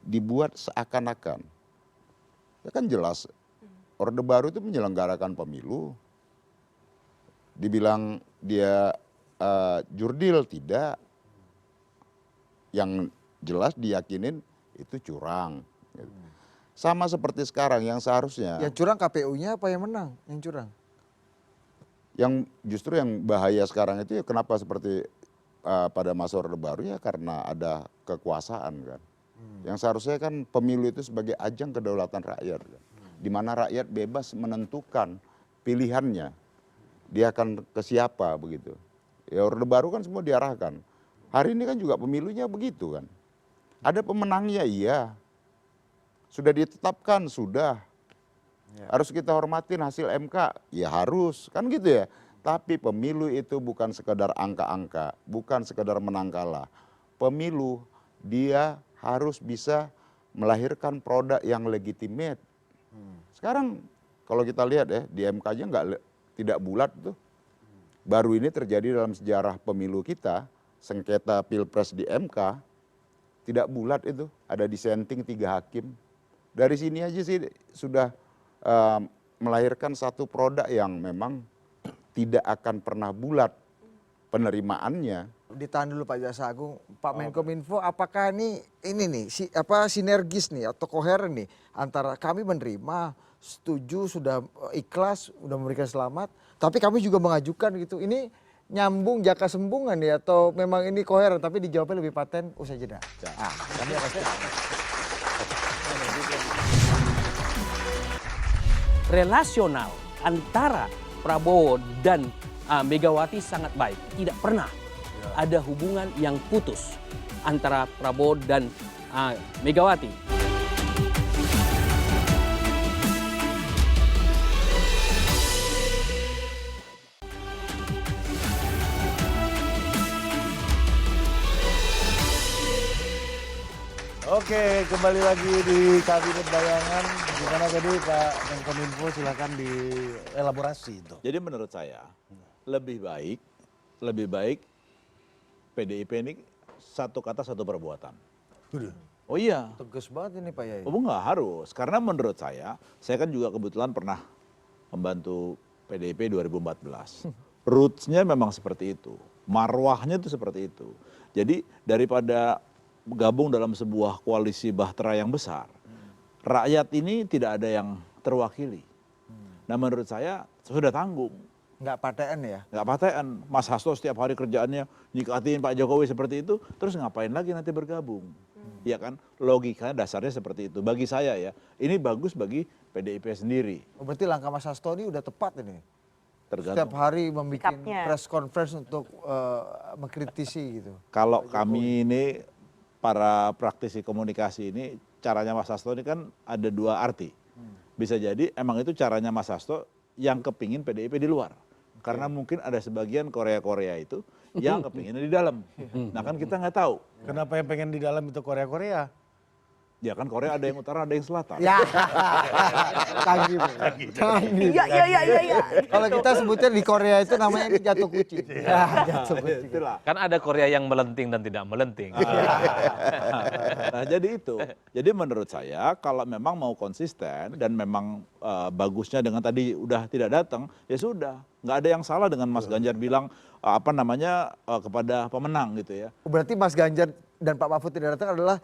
Speaker 12: dibuat seakan-akan. Ya kan jelas, Orde Baru itu menyelenggarakan pemilu. Dibilang dia jurdil, tidak. Yang jelas diyakinin itu curang. Sama seperti sekarang yang seharusnya.
Speaker 5: Yang curang KPU-nya apa yang menang? Yang curang.
Speaker 12: Yang justru yang bahaya sekarang itu ya kenapa seperti pada masa Orde Baru ya karena ada kekuasaan kan. Yang seharusnya kan pemilu itu sebagai ajang kedaulatan rakyat. Kan? Di mana rakyat bebas menentukan pilihannya. Dia akan ke siapa begitu. Ya Orde Baru kan semua diarahkan. Hari ini kan juga pemilunya begitu kan. Ada pemenangnya iya. Sudah ditetapkan, sudah. Harus kita hormatin hasil MK, ya harus, kan gitu ya. Tapi pemilu itu bukan sekedar angka-angka, bukan sekedar menang kalah. Pemilu dia harus bisa melahirkan produk yang legitimate. Sekarang kalau kita lihat ya, di MK aja tidak bulat tuh. Baru ini terjadi dalam sejarah pemilu kita, sengketa Pilpres di MK, tidak bulat itu, ada dissenting 3 hakim. Dari sini aja sih sudah melahirkan satu produk yang memang tidak akan pernah bulat penerimaannya.
Speaker 5: Ditahan dulu Pak Jaksa Agung, Pak Menkominfo, apakah ini nih sinergis nih atau koheren nih antara kami menerima, setuju, sudah ikhlas, sudah memberikan selamat, tapi kami juga mengajukan gitu. Ini nyambung jaka sembungan ya atau memang ini koheren tapi dijawabnya lebih paten usai jeda. Kami akan
Speaker 13: relasional antara Prabowo dan Megawati sangat baik. Tidak pernah ada hubungan yang putus antara Prabowo dan Megawati.
Speaker 4: Oke, kembali lagi di Kabinet Bayangan. Gimana tadi Pak Menkominfo, silakan dielaborasi itu.
Speaker 14: Jadi menurut saya lebih baik PDIP ini satu kata satu perbuatan. Oh iya.
Speaker 5: Tegas banget ini Pak Yai.
Speaker 14: Oh enggak harus, karena menurut saya kan juga kebetulan pernah membantu PDIP 2014. Roots-nya memang seperti itu, marwahnya itu seperti itu. Jadi daripada gabung dalam sebuah koalisi bahtera yang besar, rakyat ini tidak ada yang terwakili. Nah menurut saya sudah tanggung.
Speaker 5: Nggak paten ya?
Speaker 14: Nggak paten. Mas Hasto setiap hari kerjaannya nyikatin Pak Jokowi seperti itu, terus ngapain lagi nanti bergabung? Ya kan, logikanya dasarnya seperti itu. Bagi saya ya, ini bagus bagi PDIP sendiri.
Speaker 5: Oh, berarti langkah Mas Hasto ini udah tepat ini?
Speaker 14: Tergantung.
Speaker 5: Setiap hari membuat
Speaker 7: Sikapnya.
Speaker 5: press conference untuk mengkritisi gitu.
Speaker 14: Kalau kami ini, para praktisi komunikasi ini, caranya Mas Hasto ini kan ada dua arti. Bisa jadi emang itu caranya Mas Hasto yang kepingin PDIP di luar. Karena mungkin ada sebagian Korea-Korea itu yang kepinginnya di dalam. Nah kan kita nggak tahu.
Speaker 4: Kenapa yang pengen di dalam itu Korea-Korea?
Speaker 14: Ya kan Korea ada yang utara, ada yang selatan.
Speaker 5: Ya, canggih, canggih.
Speaker 7: Iya.
Speaker 5: Kalau kita sebutnya di Korea itu namanya ini jatuh kucing. Ya, jatuh kucing.
Speaker 14: Itulah.
Speaker 15: Kan ada Korea yang melenting dan tidak melenting.
Speaker 14: Nah jadi itu. Jadi menurut saya kalau memang mau konsisten dan memang bagusnya dengan tadi udah tidak datang, ya sudah. Nggak ada yang salah dengan Mas Ganjar bilang kepada pemenang gitu ya.
Speaker 5: Berarti Mas Ganjar dan Pak Mahfud tidak datang adalah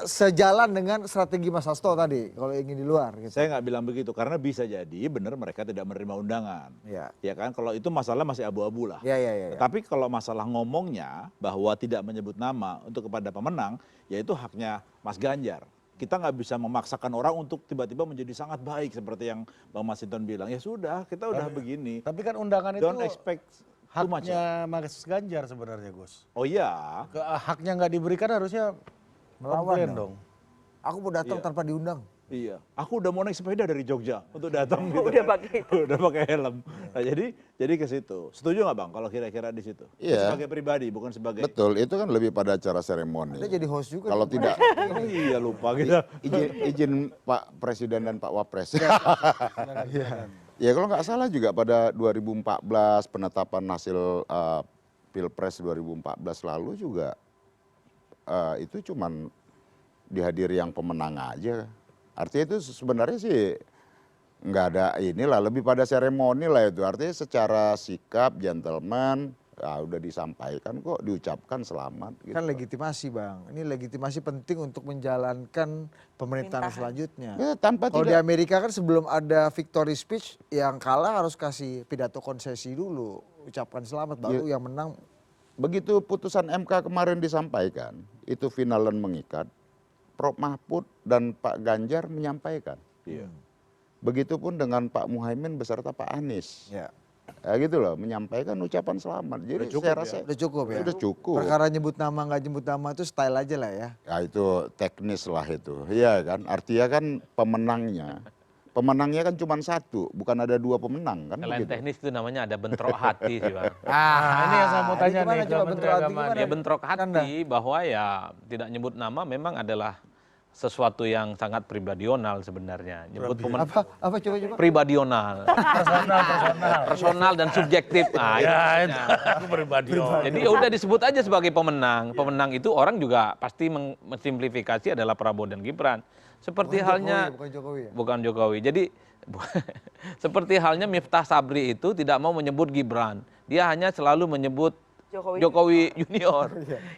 Speaker 5: sejalan dengan strategi Mas Hasto tadi kalau ingin di luar gitu.
Speaker 14: Saya nggak bilang begitu karena bisa jadi benar mereka tidak menerima undangan. Ya kan kalau itu masalah masih abu-abu lah.
Speaker 5: Ya.
Speaker 14: Tapi kalau masalah ngomongnya bahwa tidak menyebut nama untuk kepada pemenang, ya itu haknya Mas Ganjar. Kita nggak bisa memaksakan orang untuk tiba-tiba menjadi sangat baik seperti yang Bang Masinton bilang. Ya sudah, kita udah begini.
Speaker 4: Tapi kan undangan itu
Speaker 14: Don't expect
Speaker 4: haknya Mas Ganjar sebenarnya, Gus.
Speaker 14: Oh iya.
Speaker 4: Haknya nggak diberikan harusnya
Speaker 5: Melawan
Speaker 4: dong.
Speaker 5: Aku mau datang tanpa diundang.
Speaker 14: Iya, aku udah mau naik sepeda dari Jogja untuk datang gitu.
Speaker 7: Udah
Speaker 14: pakai helm. Nah, jadi ke situ. Setuju nggak Bang kalau kira-kira di situ?
Speaker 12: Iya.
Speaker 14: Sebagai pribadi bukan sebagai.
Speaker 12: Betul, itu kan lebih pada acara seremoni.
Speaker 5: Anda jadi host juga.
Speaker 12: Kalau tidak
Speaker 14: Iya lupa kita.
Speaker 12: izin Pak Presiden dan Pak Wapres. Ya kalau nggak salah juga pada 2014 penetapan hasil Pilpres 2014 lalu juga itu cuman dihadiri yang pemenang aja. Artinya itu sebenarnya sih nggak ada inilah, lebih pada seremoni lah itu. Artinya secara sikap gentleman udah disampaikan kok, diucapkan selamat. Gitu.
Speaker 5: Kan legitimasi Bang, ini legitimasi penting untuk menjalankan pemerintahan selanjutnya.
Speaker 12: Ya, tanpa
Speaker 5: kalau di
Speaker 12: tidak.
Speaker 5: Amerika kan sebelum ada victory speech, yang kalah harus kasih pidato konsesi dulu, ucapkan selamat, baru yang menang.
Speaker 12: Begitu putusan MK kemarin disampaikan, itu final dan mengikat, Prof Mahfud dan Pak Ganjar menyampaikan. Begitupun dengan Pak Muhaimin beserta Pak Anies. Ya gitu loh, menyampaikan ucapan selamat. Jadi saya rasa
Speaker 5: udah cukup ya.
Speaker 12: Udah cukup.
Speaker 5: Perkara nyebut nama nggak nyebut nama itu style aja lah ya.
Speaker 12: Ya itu teknis lah itu. Iya kan, artinya kan pemenangnya kan cuma satu, bukan ada dua pemenang kan.
Speaker 15: Selain teknis itu namanya ada bentrok hati sih Bang.
Speaker 4: Ini yang saya mau tanya nih ke Menteri Agama.
Speaker 15: Ya bentrok hati bahwa ya tidak nyebut nama memang adalah sesuatu yang sangat pribadional sebenarnya. Nyebut
Speaker 5: apa coba?
Speaker 15: Pribadional. Personal dan subjektif. Nah,
Speaker 4: Itu pribadional.
Speaker 15: jadi ya udah disebut aja sebagai pemenang. Pemenang itu orang juga pasti mensimplifikasi adalah Prabowo dan Gibran. Seperti halnya bukan Jokowi. Jadi seperti halnya Miftah Sabri itu tidak mau menyebut Gibran. Dia hanya selalu menyebut Jokowi Junior.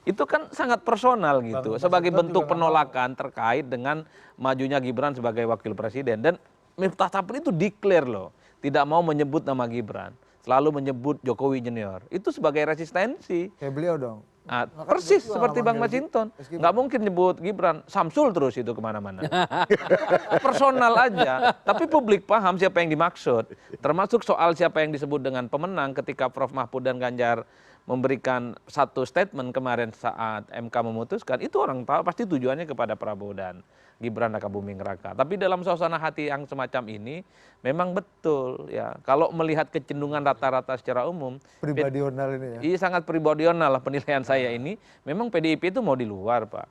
Speaker 15: Itu kan sangat personal gitu. Sebagai bentuk penolakan terkait dengan majunya Gibran sebagai wakil presiden. Dan Miftah Sabri itu declare loh. Tidak mau menyebut nama Gibran. Selalu menyebut Jokowi Junior. Itu sebagai resistensi.
Speaker 5: Kayak beliau dong.
Speaker 15: Nah, persis seperti Bang Masinton. Nggak mungkin nyebut Gibran. Samsul terus itu kemana-mana. Personal aja. Tapi publik paham siapa yang dimaksud. Termasuk soal siapa yang disebut dengan pemenang ketika Prof Mahfud dan Ganjar memberikan satu statement kemarin saat MK memutuskan, itu orang tahu pasti tujuannya kepada Prabowo dan Gibran Rakabuming Raka. Tapi dalam suasana hati yang semacam ini memang betul ya. Kalau melihat kecenderungan rata-rata secara umum
Speaker 5: pribadional ini ya.
Speaker 15: Iya sangat pribadional lah penilaian saya ini. Memang PDIP itu mau di luar, Pak.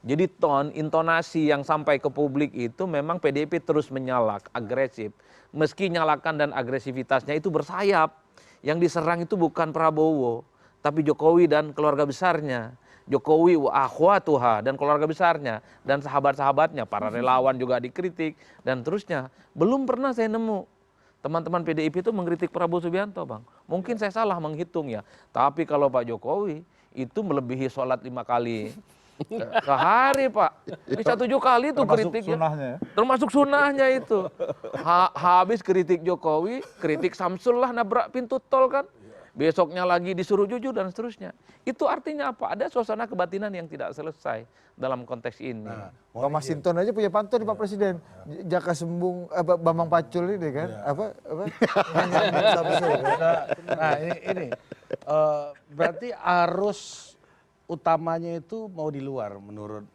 Speaker 15: Jadi intonasi yang sampai ke publik itu memang PDIP terus menyalak, agresif. Meski nyalakan dan agresivitasnya itu bersayap. Yang diserang itu bukan Prabowo, tapi Jokowi dan keluarga besarnya. Jokowi wa akhwatuha dan keluarga besarnya dan sahabat-sahabatnya, para relawan juga dikritik dan terusnya. Belum pernah saya nemu teman-teman PDIP itu mengkritik Prabowo Subianto, Bang. Mungkin saya salah menghitung ya. Tapi kalau Pak Jokowi itu melebihi sholat 5 kali sehari, Pak. Bisa 7 kali itu kritiknya. Termasuk sunahnya itu. Habis kritik Jokowi, kritik Samsul lah nabrak pintu tol kan. Besoknya lagi disuruh jujur dan seterusnya. Itu artinya apa? Ada suasana kebatinan yang tidak selesai dalam konteks ini.
Speaker 5: Pak Masinton aja punya pantun Pak Presiden. Jaka Sembung, Bambang Pacul ini kan.
Speaker 4: Nah ini berarti arus utamanya itu mau di luar menurut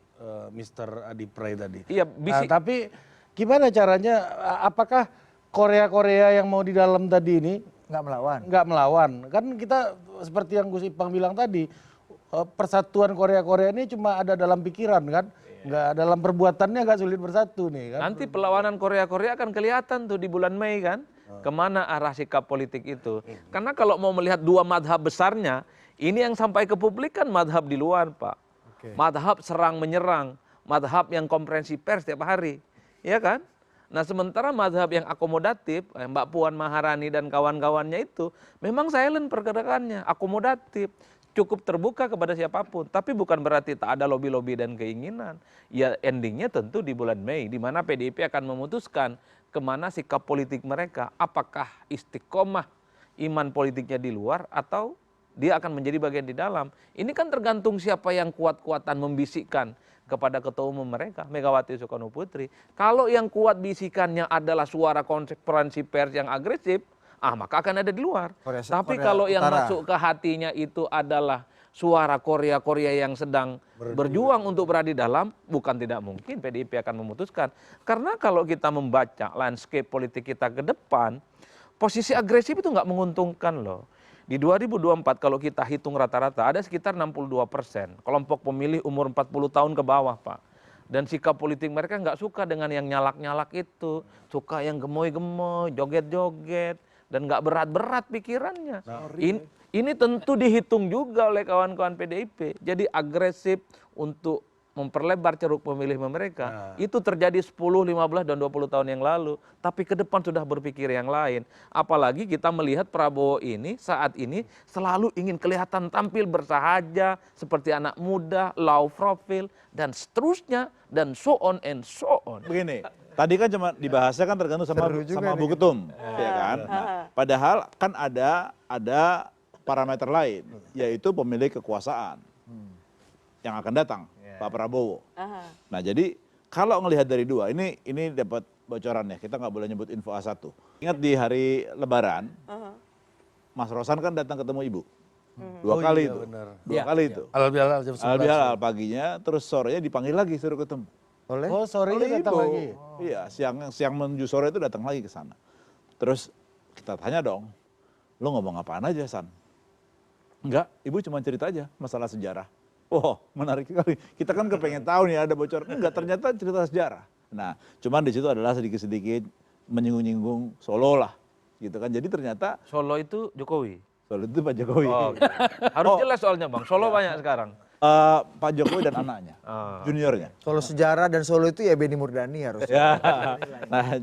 Speaker 4: Mr. Adi Pray tadi.
Speaker 15: Iya,
Speaker 4: Nah, tapi gimana caranya? Apakah Korea-Korea yang mau di dalam tadi ini nggak melawan? Kan kita seperti yang Gus Ipang bilang tadi, persatuan Korea-Korea ini cuma ada dalam pikiran kan, nggak dalam perbuatannya nggak sulit bersatu nih kan.
Speaker 15: Nanti perlawanan Korea-Korea akan kelihatan tuh di bulan Mei kan, kemana arah sikap politik itu. Karena kalau mau melihat dua madhab besarnya, ini yang sampai ke publik kan madhab di luar, Pak. Madhab serang menyerang, madhab yang konferensi pers setiap hari, ya kan? Nah sementara madhab yang akomodatif, Mbak Puan Maharani dan kawan-kawannya itu memang silent pergerakannya, akomodatif, cukup terbuka kepada siapapun. Tapi bukan berarti tak ada lobby-lobby dan keinginan. Ya endingnya tentu di bulan Mei, di mana PDIP akan memutuskan kemana sikap politik mereka, apakah istiqomah iman politiknya di luar atau dia akan menjadi bagian di dalam. Ini kan tergantung siapa yang kuat-kuatan membisikkan kepada ketua umum mereka, Megawati Soekarno Putri. Kalau yang kuat bisikannya adalah suara konferensi pers yang agresif, maka akan ada di luar. Tapi kalau yang masuk ke hatinya itu adalah suara Korea-Korea yang sedang berjuang untuk berada di dalam, bukan tidak mungkin PDIP akan memutuskan. Karena kalau kita membaca landscape politik kita ke depan, posisi agresif itu nggak menguntungkan loh. Di 2024 kalau kita hitung rata-rata ada sekitar 62% kelompok pemilih umur 40 tahun ke bawah, Pak. Dan sikap politik mereka nggak suka dengan yang nyalak-nyalak itu. Suka yang gemoy-gemoy, joget-joget, dan nggak berat-berat pikirannya. Ini tentu dihitung juga oleh kawan-kawan PDIP. Jadi agresif untuk memperlebar ceruk pemilih mereka. Itu terjadi 10, 15, dan 20 tahun yang lalu. Tapi ke depan sudah berpikir yang lain. Apalagi kita melihat Prabowo ini saat ini selalu ingin kelihatan tampil bersahaja, seperti anak muda, low profile, dan seterusnya, dan so on and so on.
Speaker 14: Begini, tadi kan cuma dibahasnya kan tergantung sama Bu Ketum. Ya kan? Nah, padahal kan ada parameter lain, yaitu pemilik kekuasaan yang akan datang. Pak Prabowo. Nah jadi kalau ngelihat dari dua, ini dapat bocoran ya, kita nggak boleh nyebut info A1. Ingat di hari Lebaran, Mas Rosan kan datang ketemu Ibu. Dua kali itu. Dua kali itu.
Speaker 4: Halal jam 11.
Speaker 14: Halal paginya, terus sorenya dipanggil lagi suruh ketemu.
Speaker 4: Sorenya datang lagi?
Speaker 14: Iya, siang menuju sore itu datang lagi ke sana. Terus kita tanya dong, lo ngomong apaan aja San? Enggak, Ibu cuma cerita aja masalah sejarah. Oh, menarik sekali. Kita kan kepengen tahu nih ada bocor. Enggak, ternyata cerita sejarah. Nah, cuman di situ adalah sedikit-sedikit menyinggung-nyinggung Solo lah. Gitu kan. Jadi ternyata
Speaker 15: Solo itu Jokowi.
Speaker 14: Solo itu Pak Jokowi.
Speaker 15: Harus jelas soalnya, Bang. Solo banyak sekarang.
Speaker 14: Pak Jokowi dan anaknya, juniornya.
Speaker 5: Solo sejarah dan Solo itu ya Benny Murdani harusnya.
Speaker 14: Ya. Nah,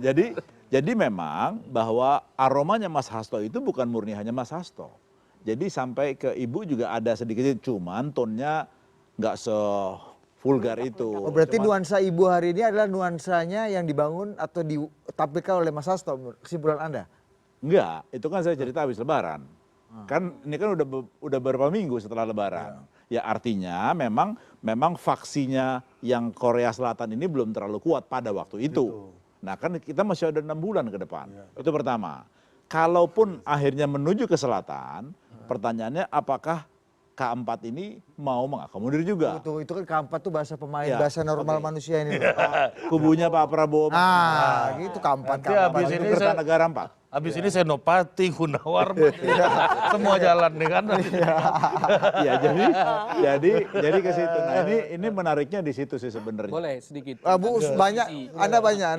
Speaker 14: jadi memang bahwa aromanya Mas Hasto itu bukan murni hanya Mas Hasto. Jadi sampai ke Ibu juga ada sedikit, cuman tonnya nggak se-vulgar itu.
Speaker 5: Oh, berarti nuansa Ibu hari ini adalah nuansanya yang dibangun atau ditampilkan oleh Mas Hasto, kesimpulan Anda?
Speaker 14: Enggak, itu kan saya cerita habis Lebaran. Kan ini kan udah beberapa minggu setelah Lebaran. Ya artinya memang faksinya yang Korea Selatan ini belum terlalu kuat pada waktu itu. Nah kan kita masih ada 6 bulan ke depan. Itu pertama. Kalaupun akhirnya menuju ke selatan, pertanyaannya apakah K4 ini mau mengakomodir juga?
Speaker 5: Itu kan K4 tuh bahasa pemain, bahasa normal manusia ini.
Speaker 14: Kubunya Pak Prabowo.
Speaker 5: Gitu K4.
Speaker 4: Habis ini
Speaker 14: Kertanegara 4.
Speaker 4: Habis ini Senopati, Gunawarman, semua jalan nih kan.
Speaker 14: Ya jadi ke situ. Nah ini menariknya di situ sih sebenarnya.
Speaker 13: Boleh sedikit.
Speaker 5: Bu banyak, Anda banyak.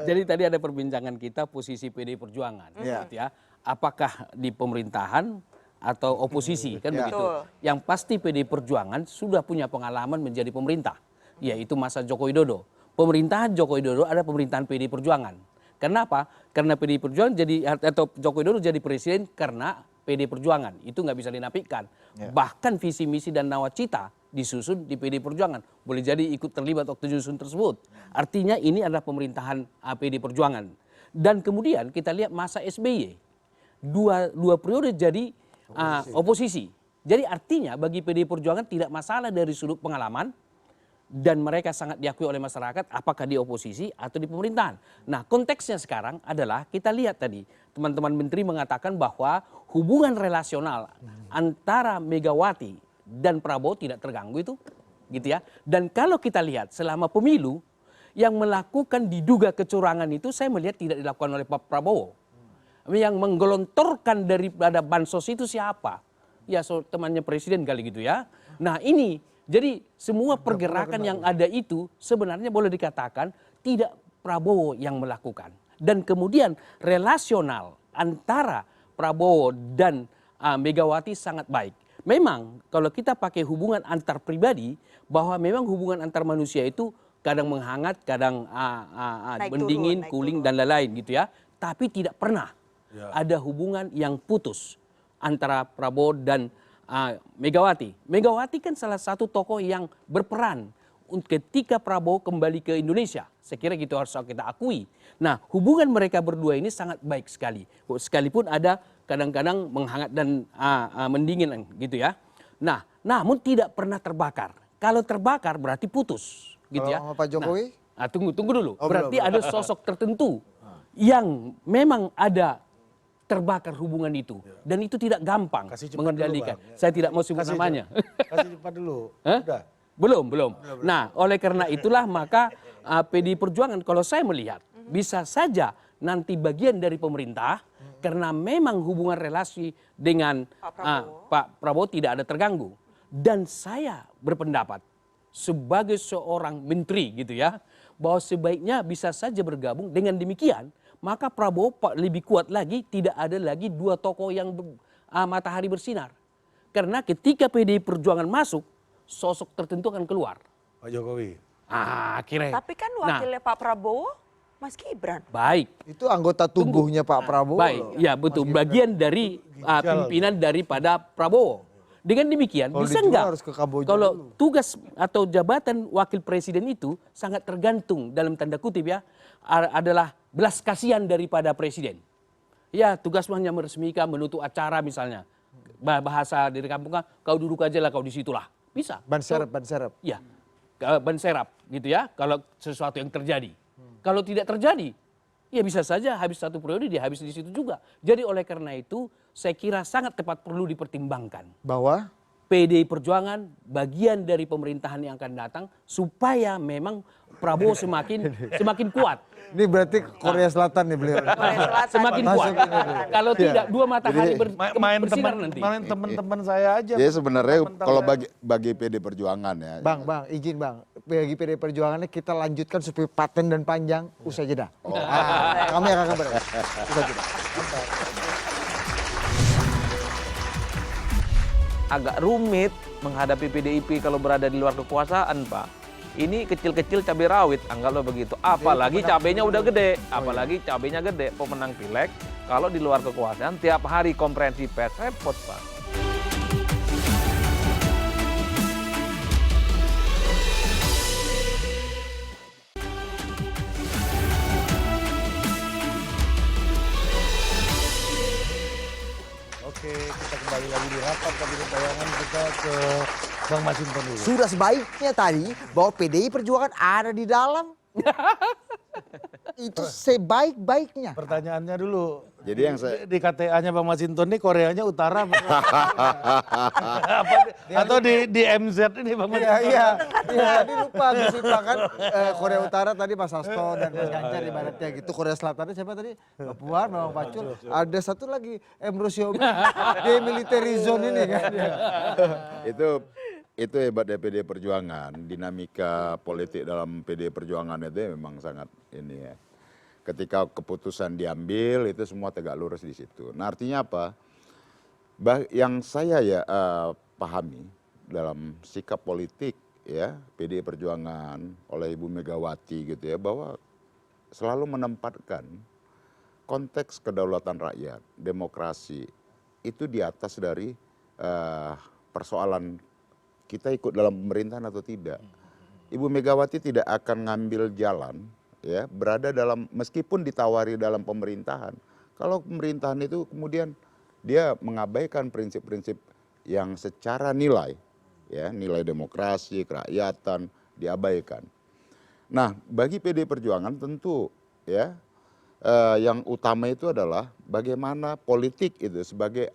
Speaker 13: Jadi tadi ada perbincangan kita posisi PDI Perjuangan, gitu ya. Apakah di pemerintahan atau oposisi kan begitu.
Speaker 7: Betul.
Speaker 13: Yang pasti PDI Perjuangan sudah punya pengalaman menjadi pemerintah, yaitu masa Joko Widodo. Pemerintahan Joko Widodo ada pemerintahan PDI Perjuangan. Kenapa? Karena PDI Perjuangan atau Joko Widodo jadi presiden karena PDI Perjuangan. Itu nggak bisa dinafikan. Bahkan visi misi dan nawacita disusun di PDI Perjuangan. Boleh jadi ikut terlibat waktu nyusun tersebut. Artinya ini adalah pemerintahan PDI Perjuangan. Dan kemudian kita lihat masa SBY. Dua periode jadi oposisi. Jadi artinya bagi PDI Perjuangan tidak masalah dari sudut pengalaman. Dan mereka sangat diakui oleh masyarakat apakah di oposisi atau di pemerintahan. Nah konteksnya sekarang adalah kita lihat tadi teman-teman menteri mengatakan bahwa hubungan relasional antara Megawati dan Prabowo tidak terganggu itu gitu ya. Dan kalau kita lihat selama pemilu yang melakukan diduga kecurangan itu saya melihat tidak dilakukan oleh Pak Prabowo. Yang menggelontorkan daripada bansos itu siapa? Ya temannya presiden kali gitu ya. Nah ini jadi semua pergerakan yang ada itu sebenarnya boleh dikatakan tidak Prabowo yang melakukan. Dan kemudian relasional antara Prabowo dan Megawati sangat baik. Memang kalau kita pakai hubungan antar pribadi bahwa memang hubungan antar manusia itu kadang menghangat, kadang mendingin, cooling dan lain-lain gitu ya. Tapi tidak pernah ada hubungan yang putus antara Prabowo dan Megawati. Megawati kan salah satu tokoh yang berperan ketika Prabowo kembali ke Indonesia. Saya kira gitu harus kita akui. Nah hubungan mereka berdua ini sangat baik sekali. Sekalipun ada kadang-kadang menghangat dan mendingin gitu ya. Nah namun tidak pernah terbakar. Kalau terbakar berarti putus gitu ya.
Speaker 5: Kalau Pak Jokowi?
Speaker 13: Nah, tunggu dulu. Berarti ada sosok tertentu yang memang ada terbakar hubungan itu dan itu tidak gampang mengendalikan. Saya tidak mau sebut namanya.
Speaker 4: Kasih cepat dulu.
Speaker 13: Udah. Belum. Nah, oleh karena itulah maka PDI Perjuangan kalau saya melihat bisa saja nanti bagian dari pemerintah karena memang hubungan relasi dengan Pak Prabowo tidak ada terganggu. Dan saya berpendapat sebagai seorang menteri gitu ya bahwa sebaiknya bisa saja bergabung. Dengan demikian maka Prabowo lebih kuat lagi, tidak ada lagi dua tokoh yang matahari bersinar. Karena ketika PDI Perjuangan masuk, sosok tertentu akan keluar.
Speaker 4: Pak Jokowi.
Speaker 13: Akhirnya.
Speaker 7: Tapi kan wakilnya Pak Prabowo, Mas Gibran.
Speaker 13: Baik.
Speaker 5: Itu anggota tubuhnya Pak Prabowo.
Speaker 13: Baik, ya betul. Bagian dari pimpinan daripada Prabowo. Dengan demikian bisa enggak kalau tugas atau jabatan wakil presiden itu sangat tergantung dalam tanda kutip ya adalah belas kasihan daripada presiden. Ya tugasmu hanya meresmikan menutup acara misalnya. Bahasa dari kampung kau duduk aja lah kau di situlah. Bisa.
Speaker 5: Ban serep.
Speaker 13: Ya ban serap gitu ya kalau sesuatu yang terjadi. Kalau tidak terjadi ya bisa saja habis satu periode dia habis di situ juga. Jadi oleh karena itu saya kira sangat tepat perlu dipertimbangkan.
Speaker 5: Bahwa?
Speaker 13: PDI Perjuangan bagian dari pemerintahan yang akan datang supaya memang Prabowo semakin kuat.
Speaker 5: Ini berarti Korea Selatan nih beliau.
Speaker 13: Semakin kuat. Kalau tidak dua matahari bersinar nanti.
Speaker 4: Main teman-teman saya aja.
Speaker 12: Jadi sebenarnya kalau bagi PDI Perjuangan ya.
Speaker 5: Bang, izin bang. Bagi PDI Perjuangannya kita lanjutkan supaya paten dan panjang usai jeda. Kami akan kembali. Usai jeda.
Speaker 15: Agak rumit menghadapi PDIP kalau berada di luar kekuasaan, Pak. Ini kecil-kecil cabai rawit, anggaplah begitu. Apalagi cabainya udah gede, pemenang pileg. Kalau di luar kekuasaan, tiap hari konferensi pers, repot, Pak.
Speaker 4: Oke, kita kembali lagi di rapat kabinet bayangan, kita ke Bang Masinton dulu.
Speaker 5: Sudah sebaiknya tadi bahwa PDI Perjuangan ada di dalam. Itu sebaik-baiknya.
Speaker 4: Pertanyaannya dulu.
Speaker 12: Jadi yang saya
Speaker 4: di KTA-nya Bang Masinton ini Koreanya utara atau di MZ ini Bang Masinton?
Speaker 5: Iya. Tadi lupa Gus Ipang kan Korea Utara tadi Mas Hasto dan Mas Ganjar ibaratnya gitu. Korea Selatannya siapa tadi? Mbak Puan, Bang Pacul. Ada satu lagi Emrosio demilitary zone ini kan.
Speaker 12: Itu hebat dari PDI Perjuangan. Dinamika politik dalam PDI Perjuangan itu memang sangat ini ya. Ketika keputusan diambil itu semua tegak lurus di situ. Nah artinya apa? Yang saya pahami dalam sikap politik ya PDI Perjuangan oleh Ibu Megawati gitu ya, bahwa selalu menempatkan konteks kedaulatan rakyat, demokrasi itu di atas dari persoalan kita ikut dalam pemerintahan atau tidak. Ibu Megawati tidak akan ngambil jalan ya berada dalam, meskipun ditawari dalam pemerintahan, kalau pemerintahan itu kemudian dia mengabaikan prinsip-prinsip yang secara nilai ya, nilai demokrasi, kerakyatan diabaikan. Nah, bagi PDI Perjuangan tentu ya yang utama itu adalah bagaimana politik itu sebagai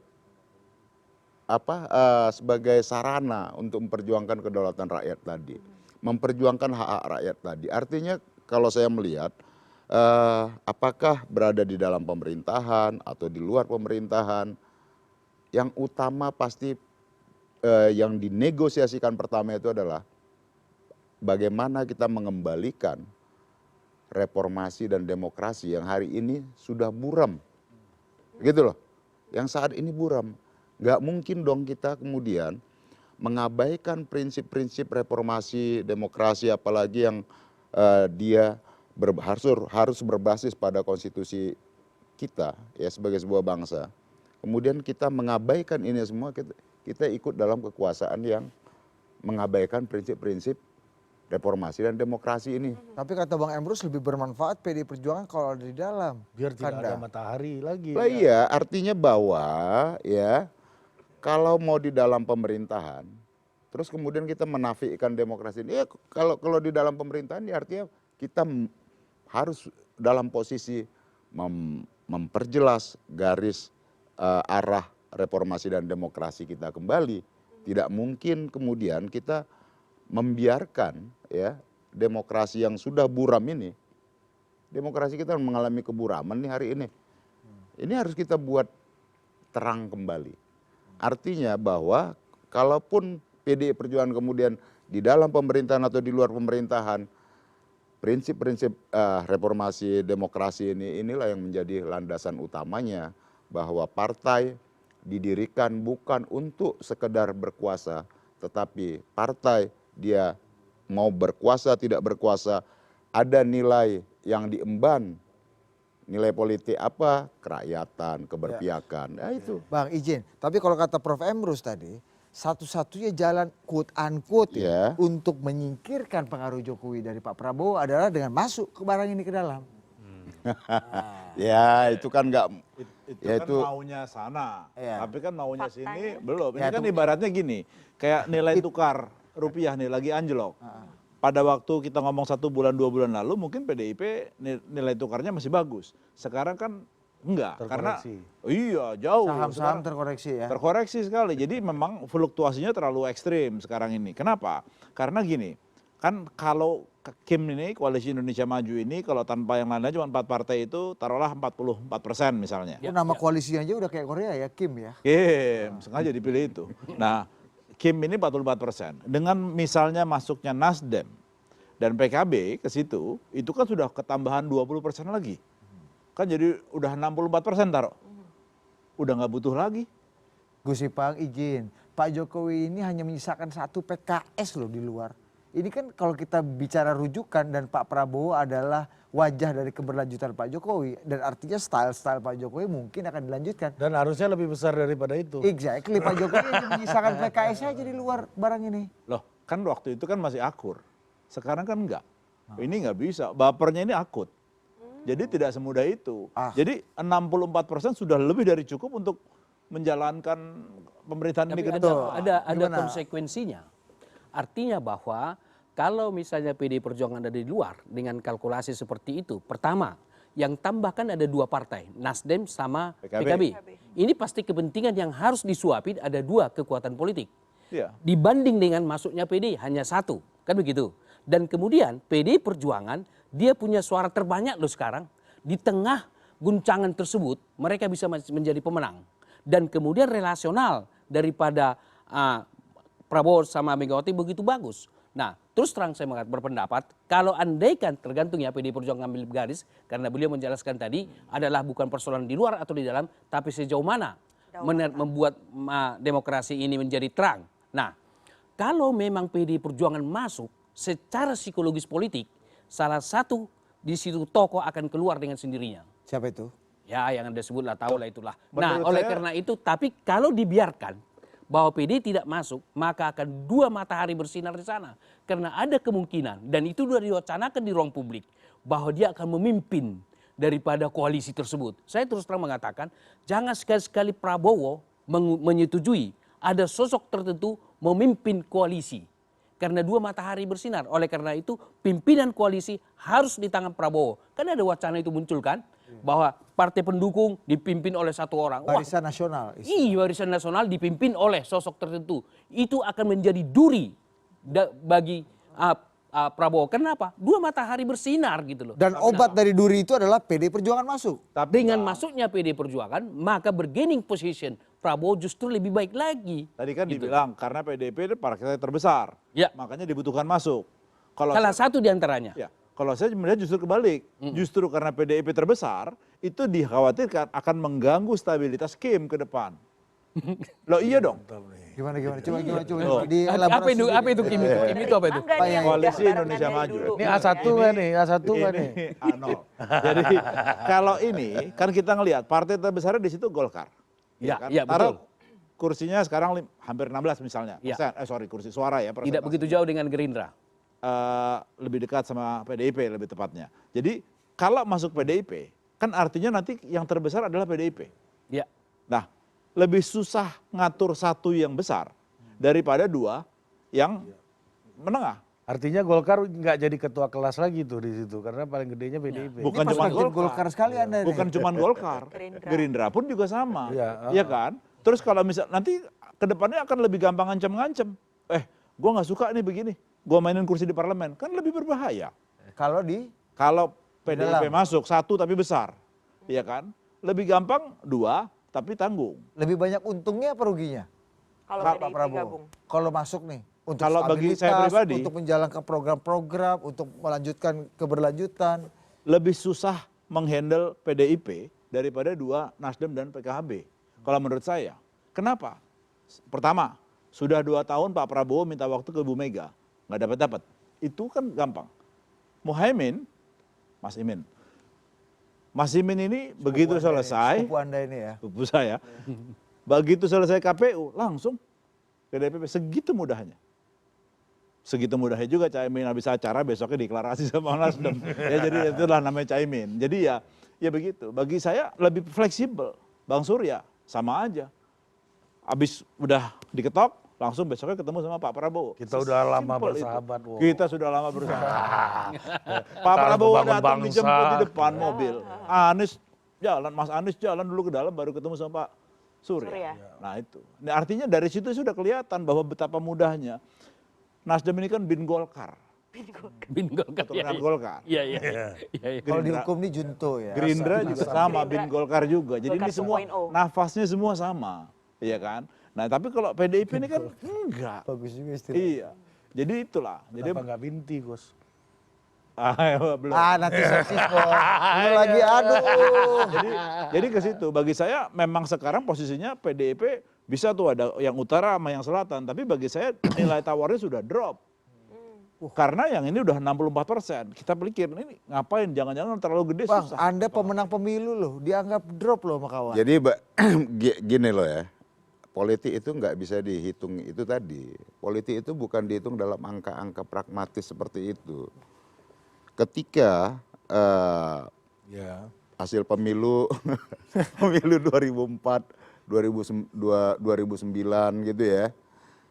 Speaker 12: sebagai sarana untuk memperjuangkan kedaulatan rakyat tadi, memperjuangkan hak-hak rakyat tadi. Artinya kalau saya melihat apakah berada di dalam pemerintahan atau di luar pemerintahan, yang utama pasti yang dinegosiasikan pertama itu adalah bagaimana kita mengembalikan reformasi dan demokrasi yang hari ini sudah buram. Gitu loh. Yang saat ini buram. Nggak mungkin dong kita kemudian mengabaikan prinsip-prinsip reformasi demokrasi, apalagi yang dia harus berbasis pada konstitusi kita ya sebagai sebuah bangsa. Kemudian kita mengabaikan ini semua, kita ikut dalam kekuasaan yang mengabaikan prinsip-prinsip reformasi dan demokrasi ini.
Speaker 5: Tapi kata Bang Emrus lebih bermanfaat PDI Perjuangan kalau ada di dalam.
Speaker 4: Biar tidak ada matahari lagi.
Speaker 12: Lah iya, artinya bahwa ya kalau mau di dalam pemerintahan, terus kemudian kita menafikan demokrasi ini, ya kalau di dalam pemerintahan ya artinya kita harus dalam posisi memperjelas garis arah reformasi dan demokrasi kita kembali. Tidak mungkin kemudian kita membiarkan ya demokrasi yang sudah buram ini. Demokrasi kita mengalami keburaman nih hari ini. Ini harus kita buat terang kembali. Artinya bahwa kalaupun PDI Perjuangan kemudian di dalam pemerintahan atau di luar pemerintahan, prinsip-prinsip reformasi demokrasi inilah yang menjadi landasan utamanya, bahwa partai didirikan bukan untuk sekedar berkuasa, tetapi partai dia mau berkuasa tidak berkuasa ada nilai yang diemban. Nilai politik apa? Kerakyatan, keberpihakan. Nah itu.
Speaker 5: Bang izin, tapi kalau kata Prof. Emrus tadi, satu-satunya jalan quote unquote untuk menyingkirkan pengaruh Jokowi dari Pak Prabowo adalah dengan masuk ke barang ini ke dalam.
Speaker 12: Ya itu kan enggak
Speaker 14: itu kan maunya sana, tapi kan maunya sini belum. Ini kan ibaratnya gini, kayak nilai tukar rupiah nih lagi anjlok. Pada waktu kita ngomong 1 bulan 2 bulan lalu mungkin PDIP nilai tukarnya masih bagus. Sekarang kan enggak,
Speaker 4: terkoreksi.
Speaker 14: Karena iya jauh.
Speaker 5: Saham-saham terkoreksi ya.
Speaker 14: Terkoreksi sekali. Jadi memang fluktuasinya terlalu ekstrim sekarang ini. Kenapa? Karena gini, kan kalau KIM ini, Koalisi Indonesia Maju ini, kalau tanpa yang lainnya cuma 4 partai itu taruhlah 44% misalnya.
Speaker 5: Nama koalisinya aja udah kayak Korea ya, KIM ya.
Speaker 14: KIM, sengaja dipilih itu. Nah, KIM ini 44%. Dengan misalnya masuknya Nasdem dan PKB ke situ, itu kan sudah ketambahan 20% lagi. Kan jadi udah 64% taruh. Udah nggak butuh lagi.
Speaker 5: Gus Ipang izin, Pak Jokowi ini hanya menyisakan 1 PKS loh di luar. Ini kan kalau kita bicara rujukan dan Pak Prabowo adalah wajah dari keberlanjutan Pak Jokowi. Dan artinya style-style Pak Jokowi mungkin akan dilanjutkan.
Speaker 4: Dan harusnya lebih besar daripada itu.
Speaker 5: Exactly, Pak Jokowi hanya menyisakan PKS aja di luar barang ini.
Speaker 14: Loh, kan waktu itu kan masih akur. Sekarang kan enggak. Ini nggak bisa, bapernya ini akut. Jadi tidak semudah itu. Jadi 64% sudah lebih dari cukup untuk menjalankan pemerintahan ini ke depan.
Speaker 13: Ada konsekuensinya. Artinya bahwa kalau misalnya PDI Perjuangan ada di luar dengan kalkulasi seperti itu, pertama yang tambahkan ada 2 partai, Nasdem sama PKB. Ini pasti kepentingan yang harus disuapi, ada 2 kekuatan politik. Dibanding dengan masuknya PDI hanya 1, kan begitu. Dan kemudian PDI Perjuangan dia punya suara terbanyak loh sekarang. Di tengah guncangan tersebut mereka bisa menjadi pemenang. Dan kemudian relasional daripada Prabowo sama Megawati begitu bagus. Nah, terus terang saya berpendapat, kalau andaikan tergantung ya PDI Perjuangan ambil garis, karena beliau menjelaskan tadi adalah bukan persoalan di luar atau di dalam, tapi sejauh mana membuat demokrasi ini menjadi terang. Nah, kalau memang PDI Perjuangan masuk secara psikologis politik, salah satu di situ tokoh akan keluar dengan sendirinya.
Speaker 5: Siapa itu?
Speaker 13: Ya, yang Anda sebutlah, tahulah itulah.
Speaker 14: Menurut
Speaker 13: Nah, oleh
Speaker 14: saya-
Speaker 13: karena itu, tapi kalau dibiarkan bahwa PDI tidak masuk, maka akan dua matahari bersinar di sana. Karena ada kemungkinan, dan itu sudah diwacanakan di ruang publik, bahwa dia akan memimpin daripada koalisi tersebut. Saya terus terang mengatakan, jangan sekali-sekali Prabowo menyetujui ada sosok tertentu memimpin koalisi. Karena dua matahari bersinar. Oleh karena itu, pimpinan koalisi harus di tangan Prabowo. Kan ada wacana itu muncul kan, bahwa partai pendukung dipimpin oleh satu orang.
Speaker 5: Barisan Nasional.
Speaker 13: Iya, Barisan Nasional dipimpin oleh sosok tertentu. Itu akan menjadi duri bagi Prabowo. Kenapa? Dua matahari bersinar gitu loh.
Speaker 5: Dan obat dari duri itu adalah PD Perjuangan masuk.
Speaker 13: Dengan masuknya PD Perjuangan, maka bargaining position Prabowo justru lebih baik lagi.
Speaker 14: Tadi kan dibilang karena PDIP itu partai terbesar,
Speaker 13: ya.
Speaker 14: Makanya dibutuhkan masuk. Kalau
Speaker 13: salah satu diantaranya.
Speaker 14: Ya, kalau saya melihat justru kebalik, justru karena PDIP terbesar itu dikhawatirkan akan mengganggu stabilitas Kim ke depan. Loh iya dong.
Speaker 5: Gimana? Coba
Speaker 14: Oh.
Speaker 13: Apa itu Kim itu? Kim itu apa itu?
Speaker 14: Koalisi Indonesia Maju.
Speaker 4: Ini A1 nggak nih? A1 nggak nih?
Speaker 14: A0. Jadi kalau ini kan kita ngelihat partai terbesar di situ Golkar.
Speaker 13: Ya,
Speaker 14: kan?
Speaker 13: ya
Speaker 14: Taruh
Speaker 13: betul.
Speaker 14: kursinya sekarang hampir 16 misalnya.
Speaker 13: Ya.
Speaker 14: Kursi suara ya.
Speaker 13: Tidak begitu jauh dengan Gerindra.
Speaker 14: Lebih dekat sama PDIP lebih tepatnya. Jadi kalau masuk PDIP kan artinya nanti yang terbesar adalah PDIP.
Speaker 13: Ya.
Speaker 14: Nah, lebih susah ngatur satu yang besar daripada dua yang menengah.
Speaker 4: Artinya Golkar nggak jadi ketua kelas lagi tuh di situ karena paling gedenya PDIP.
Speaker 14: Bukan cuma
Speaker 5: Golkar sekali Anda nih.
Speaker 14: Bukan cuma Golkar, Gerindra pun juga sama,
Speaker 4: Iya,
Speaker 14: kan? Terus kalau misal nanti kedepannya akan lebih gampang ngancem-ngancem. Gue nggak suka nih begini, gue mainin kursi di parlemen, kan lebih berbahaya.
Speaker 5: Kalau
Speaker 14: PDIP masuk satu tapi besar, ya kan? Lebih gampang dua tapi tanggung.
Speaker 5: Lebih banyak untungnya apa ruginya?
Speaker 7: Kalau
Speaker 5: Pak
Speaker 7: PDIP
Speaker 5: Prabowo.
Speaker 7: gabung.
Speaker 5: Kalau masuk nih untuk
Speaker 14: Kalau bagi
Speaker 5: stabilitas,
Speaker 14: saya pribadi,
Speaker 5: untuk menjalankan program-program, untuk melanjutkan keberlanjutan.
Speaker 14: lebih susah menghandle PDIP daripada dua Nasdem dan PKB. Kalau menurut saya, kenapa? Pertama, sudah 2 tahun Pak Prabowo minta waktu ke Bu Mega, nggak dapat. Itu kan gampang. Muhaimin, Mas Imin ini begitu selesai,
Speaker 5: Sepupu Anda ini ya.
Speaker 14: sepupu saya, begitu selesai KPU langsung ke DPP, segitu mudahnya. Segitu mudahnya juga Caimin habis acara besoknya deklarasi sama Nasdem. Ya jadi itulah namanya Caimin. Jadi ya begitu. Bagi saya lebih fleksibel. Bang Surya sama aja. Habis udah diketok langsung besoknya ketemu sama Pak Prabowo.
Speaker 4: Kita udah lama
Speaker 14: Simple
Speaker 4: bersahabat.
Speaker 14: itu. Kita sudah lama bersahabat. Pak Prabowo datang dijemput di depan mobil. Mas Anies jalan dulu ke dalam baru ketemu sama Pak Surya. Nah itu. Nah, artinya dari situ sudah kelihatan bahwa betapa mudahnya. Nasdem ini kan bin Golkar.
Speaker 13: Bin Golkar.
Speaker 14: Keturunan Golkar.
Speaker 13: Iya.
Speaker 5: Kalau dihukum nih junto ya.
Speaker 14: Gerindra juga sama, bin Golkar juga. Jadi
Speaker 7: Golkar
Speaker 14: ini semua
Speaker 7: 2.0.
Speaker 14: nafasnya semua sama. Iya kan? Nah tapi kalau PDIP ini kan enggak.
Speaker 5: Bagus juga istilah.
Speaker 14: Iya. Jadi itulah. Jadi
Speaker 4: Kenapa nggak binti, Gus?
Speaker 14: belum.
Speaker 5: Nanti seksis kok. Ini lagi aduh.
Speaker 14: Jadi ke situ. Bagi saya memang sekarang posisinya PDIP bisa tuh ada yang utara sama yang selatan. Tapi bagi saya nilai tawarnya sudah drop. Karena yang ini udah 64%. Kita pikir ini ngapain? Jangan-jangan terlalu gede
Speaker 5: Bang,
Speaker 14: susah.
Speaker 5: Anda pemenang pemilu loh. Dianggap drop loh sama kawan.
Speaker 12: Jadi gini loh ya, politik itu nggak bisa dihitung itu tadi. Politik itu bukan dihitung dalam angka-angka pragmatis seperti itu. Ketika hasil pemilu pemilu 2004, 2009 gitu ya,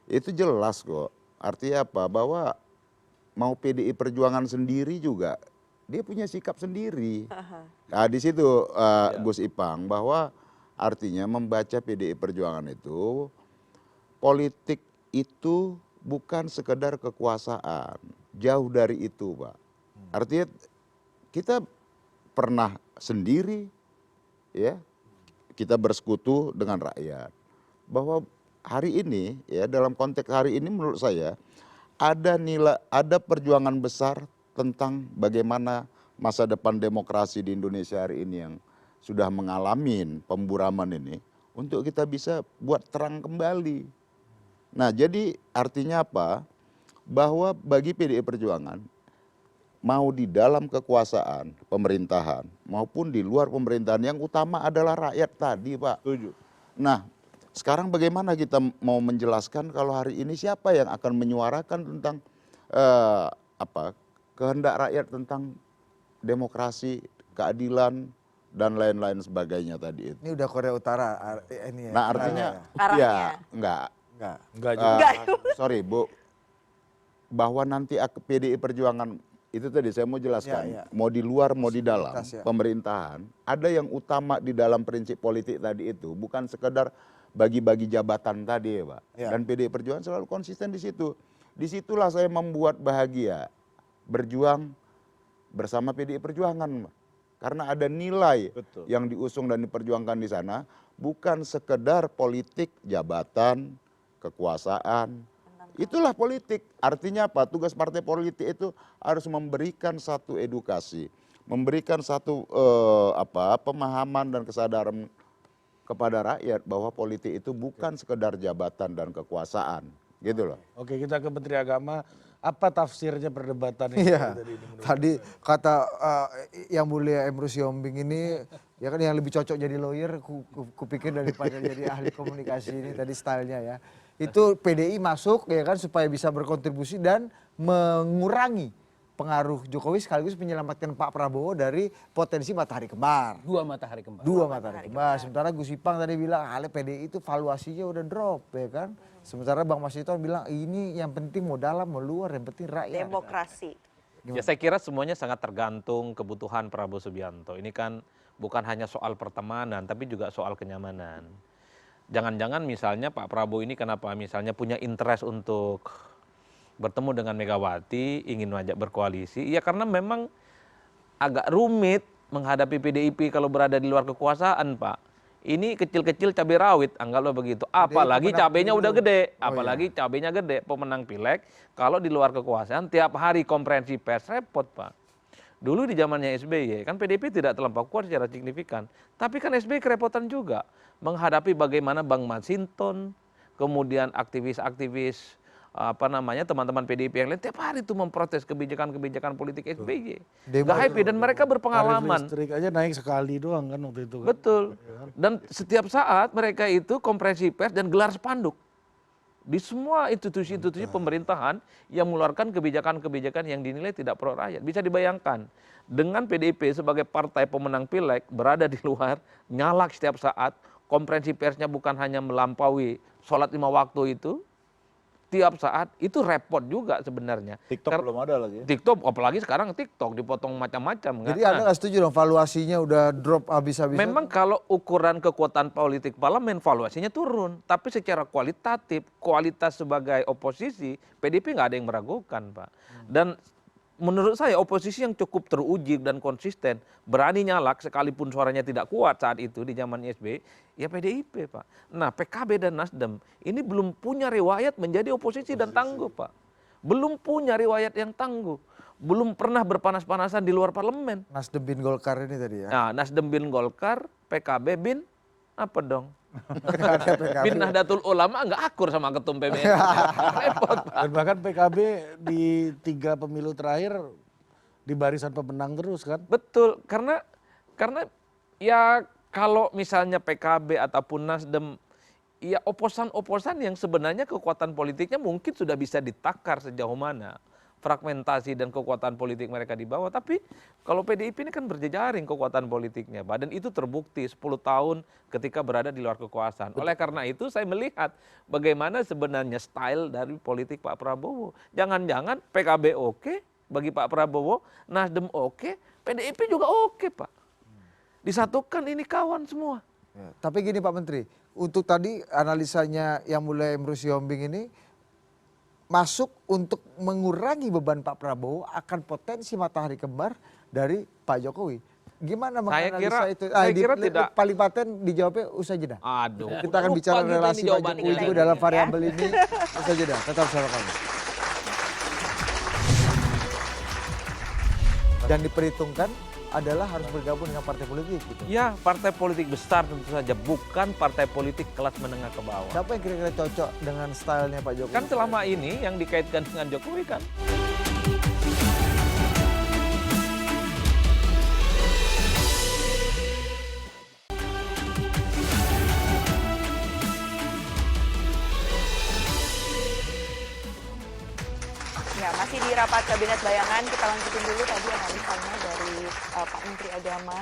Speaker 12: itu jelas kok. Artinya apa? Bahwa mau PDI Perjuangan sendiri juga dia punya sikap sendiri. Nah di situ Gus Ipang bahwa artinya membaca PDI Perjuangan itu politik itu bukan sekedar kekuasaan, jauh dari itu, Pak. Artinya kita pernah sendiri, ya, kita bersekutu dengan rakyat. Bahwa hari ini, ya, dalam konteks hari ini menurut saya ada perjuangan besar tentang bagaimana masa depan demokrasi di Indonesia hari ini yang sudah mengalami pemburaman ini untuk kita bisa buat terang kembali. Nah, jadi artinya apa? Bahwa bagi PDI Perjuangan, mau di dalam kekuasaan pemerintahan maupun di luar pemerintahan, yang utama adalah rakyat tadi, Pak.
Speaker 14: Setuju.
Speaker 12: Nah, sekarang bagaimana kita mau menjelaskan kalau hari ini siapa yang akan menyuarakan tentang kehendak rakyat tentang demokrasi, keadilan, dan lain-lain sebagainya tadi itu.
Speaker 5: Ini udah Korea Utara ini ya.
Speaker 12: Nah, artinya
Speaker 7: Arahnya.
Speaker 12: ya enggak
Speaker 5: Enggak.
Speaker 12: sorry Bu, bahwa nanti PDI Perjuangan itu tadi saya mau jelaskan, mau di luar mau di dalam pemerintahan, ada yang utama di dalam prinsip politik tadi itu bukan sekedar bagi-bagi jabatan tadi ya Pak. Dan PDI Perjuangan selalu konsisten di situ. Disitulah saya membuat bahagia berjuang bersama PDI Perjuangan, Pak. Karena ada nilai yang diusung dan diperjuangkan di sana, bukan sekedar politik jabatan, kekuasaan. Itulah politik. Artinya apa? Tugas partai politik itu harus memberikan satu edukasi, memberikan satu pemahaman dan kesadaran kepada rakyat bahwa politik itu bukan sekedar jabatan dan kekuasaan, gitu loh.
Speaker 4: Oke, kita ke Menteri Agama. Apa tafsirnya perdebatan ini?
Speaker 5: Tadi kata yang mulia Emrus Yombing ini, ya kan yang lebih cocok jadi lawyer, kupikir daripada jadi ahli komunikasi ini tadi stylenya ya. Itu PDI masuk ya kan supaya bisa berkontribusi dan mengurangi pengaruh Jokowi sekaligus menyelamatkan Pak Prabowo dari potensi matahari kembar.
Speaker 13: Dua matahari kembar.
Speaker 5: Dua matahari kembar. Sementara Gus Ipang tadi bilang, PDI itu valuasinya udah drop ya kan. Sementara Bang Mas Hinton bilang ini yang penting mau dalam mau luar, yang penting rakyat.
Speaker 7: Demokrasi.
Speaker 15: Ya saya kira semuanya sangat tergantung kebutuhan Prabowo Subianto. Ini kan bukan hanya soal pertemanan tapi juga soal kenyamanan. Jangan-jangan misalnya Pak Prabowo ini kenapa misalnya punya interest untuk bertemu dengan Megawati, ingin mengajak berkoalisi, ya karena memang agak rumit menghadapi PDIP kalau berada di luar kekuasaan, Pak. Ini kecil-kecil cabai rawit, anggaplah begitu. Apalagi cabainya udah gede, apalagi cabainya gede, pemenang pileg. Kalau di luar kekuasaan, tiap hari konferensi pers repot, Pak. Dulu di zamannya SBY, kan PDIP tidak terlampau kuat secara signifikan. Tapi kan SBY kerepotan juga menghadapi bagaimana Bang Mas Hinton, kemudian aktivis-aktivis teman-teman PDIP yang lain tiap hari itu memprotes kebijakan-kebijakan politik SBY. Gak happy dan mereka berpengalaman.
Speaker 4: Listrik aja naik sekali doang kan waktu itu.
Speaker 15: Betul. Dan setiap saat mereka itu konferensi pers dan gelar spanduk di semua institusi-institusi pemerintahan yang mengeluarkan kebijakan-kebijakan yang dinilai tidak pro rakyat. Bisa dibayangkan dengan PDIP sebagai partai pemenang pileg berada di luar, nyalak setiap saat, konferensi persnya bukan hanya melampaui sholat 5 waktu itu, tiap saat itu repot juga sebenarnya.
Speaker 14: TikTok belum ada lagi.
Speaker 15: TikTok, apalagi sekarang TikTok dipotong macam-macam.
Speaker 5: Jadi Anda nggak setuju dong valuasinya udah drop habis-habisan?
Speaker 15: Memang kalau ukuran kekuatan politik parlemen valuasinya turun, tapi secara kualitatif, kualitas sebagai oposisi, PDIP nggak ada yang meragukan, Pak. Dan menurut saya oposisi yang cukup teruji dan konsisten, berani nyalak sekalipun suaranya tidak kuat saat itu di zaman SBY, ya PDIP, Pak. Nah, PKB dan Nasdem ini belum punya riwayat menjadi oposisi dan tangguh, Pak. Belum punya riwayat yang tangguh. Belum pernah berpanas-panasan di luar parlemen.
Speaker 5: Nasdem bin Golkar ini tadi ya.
Speaker 15: Nah, Nasdem bin Golkar, PKB bin apa dong? Bin Nahdlatul Ulama nggak akur sama ketum PBNU. Repot, Pak.
Speaker 4: Dan bahkan PKB di 3 pemilu terakhir di barisan pemenang terus kan?
Speaker 15: Betul, karena ya kalau misalnya PKB ataupun Nasdem, ya oposan-oposan yang sebenarnya kekuatan politiknya mungkin sudah bisa ditakar sejauh mana fragmentasi dan kekuatan politik mereka di bawah. Tapi kalau PDIP ini kan berjejaring kekuatan politiknya, Pak. Dan itu terbukti 10 tahun ketika berada di luar kekuasaan. Oleh karena itu saya melihat bagaimana sebenarnya style dari politik Pak Prabowo. Jangan-jangan PKB oke bagi Pak Prabowo, Nasdem oke, PDIP juga oke, Pak. Disatukan ini kawan semua.
Speaker 5: Ya, tapi gini Pak Menteri, untuk tadi analisanya yang mulai Emrus Yombing ini, masuk untuk mengurangi beban Pak Prabowo akan potensi matahari kembar dari Pak Jokowi. Gimana menganalisa itu?
Speaker 15: Saya kira tidak.
Speaker 5: Paling paten dijawabnya usai jeda.
Speaker 15: Aduh.
Speaker 5: Kita akan bicara relasi Pak Jokowi juga dalam variabel ini. Usai jeda, tetap bersama kami. Dan diperhitungkan adalah harus bergabung dengan partai politik gitu.
Speaker 15: Ya, partai politik besar tentu saja, bukan partai politik kelas menengah ke bawah.
Speaker 5: Siapa yang kira-kira cocok dengan stylenya Pak Jokowi?
Speaker 15: Kan selama ini yang dikaitkan dengan Jokowi kan.
Speaker 7: Ya, masih di rapat kabinet bayangan, kita lanjutin dulu tadi analisanya dari Pak Menteri Agama,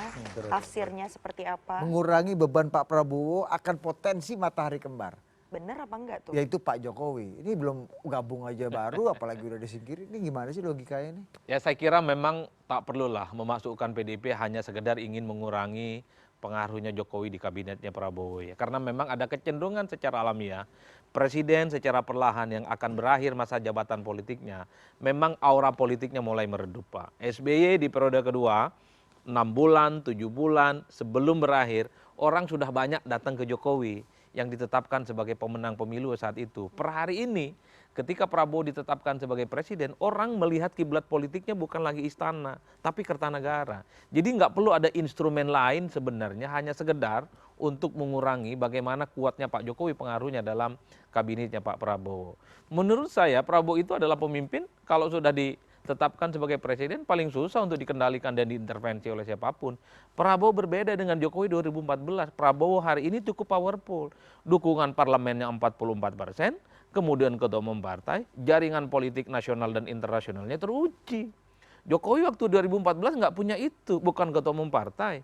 Speaker 7: tafsirnya seperti apa.
Speaker 5: Mengurangi beban Pak Prabowo akan potensi matahari kembar.
Speaker 7: Bener apa enggak tuh?
Speaker 5: Yaitu Pak Jokowi. Ini belum gabung aja baru, apalagi udah disingkirin. Ini gimana sih logikanya nih?
Speaker 15: Ya saya kira memang tak perlulah memasukkan PDIP hanya sekedar ingin mengurangi pengaruhnya Jokowi di kabinetnya Prabowo ya. Karena memang ada kecenderungan secara alamiah presiden secara perlahan yang akan berakhir masa jabatan politiknya, memang aura politiknya mulai meredup Pak. SBY di periode kedua, 6 bulan, 7 bulan sebelum berakhir, orang sudah banyak datang ke Jokowi yang ditetapkan sebagai pemenang pemilu saat itu. Per hari ini, ketika Prabowo ditetapkan sebagai presiden, orang melihat kiblat politiknya bukan lagi istana, tapi Kertanegara. Jadi nggak perlu ada instrumen lain sebenarnya, hanya sekedar untuk mengurangi bagaimana kuatnya Pak Jokowi pengaruhnya dalam kabinetnya Pak Prabowo. Menurut saya Prabowo itu adalah pemimpin kalau sudah ditetapkan sebagai presiden paling susah untuk dikendalikan dan diintervensi oleh siapapun. Prabowo berbeda dengan Jokowi 2014. Prabowo hari ini cukup powerful. Dukungan parlemennya 44%, kemudian ketua umum partai, jaringan politik nasional dan internasionalnya teruji. Jokowi waktu 2014 nggak punya itu, bukan ketua umum partai.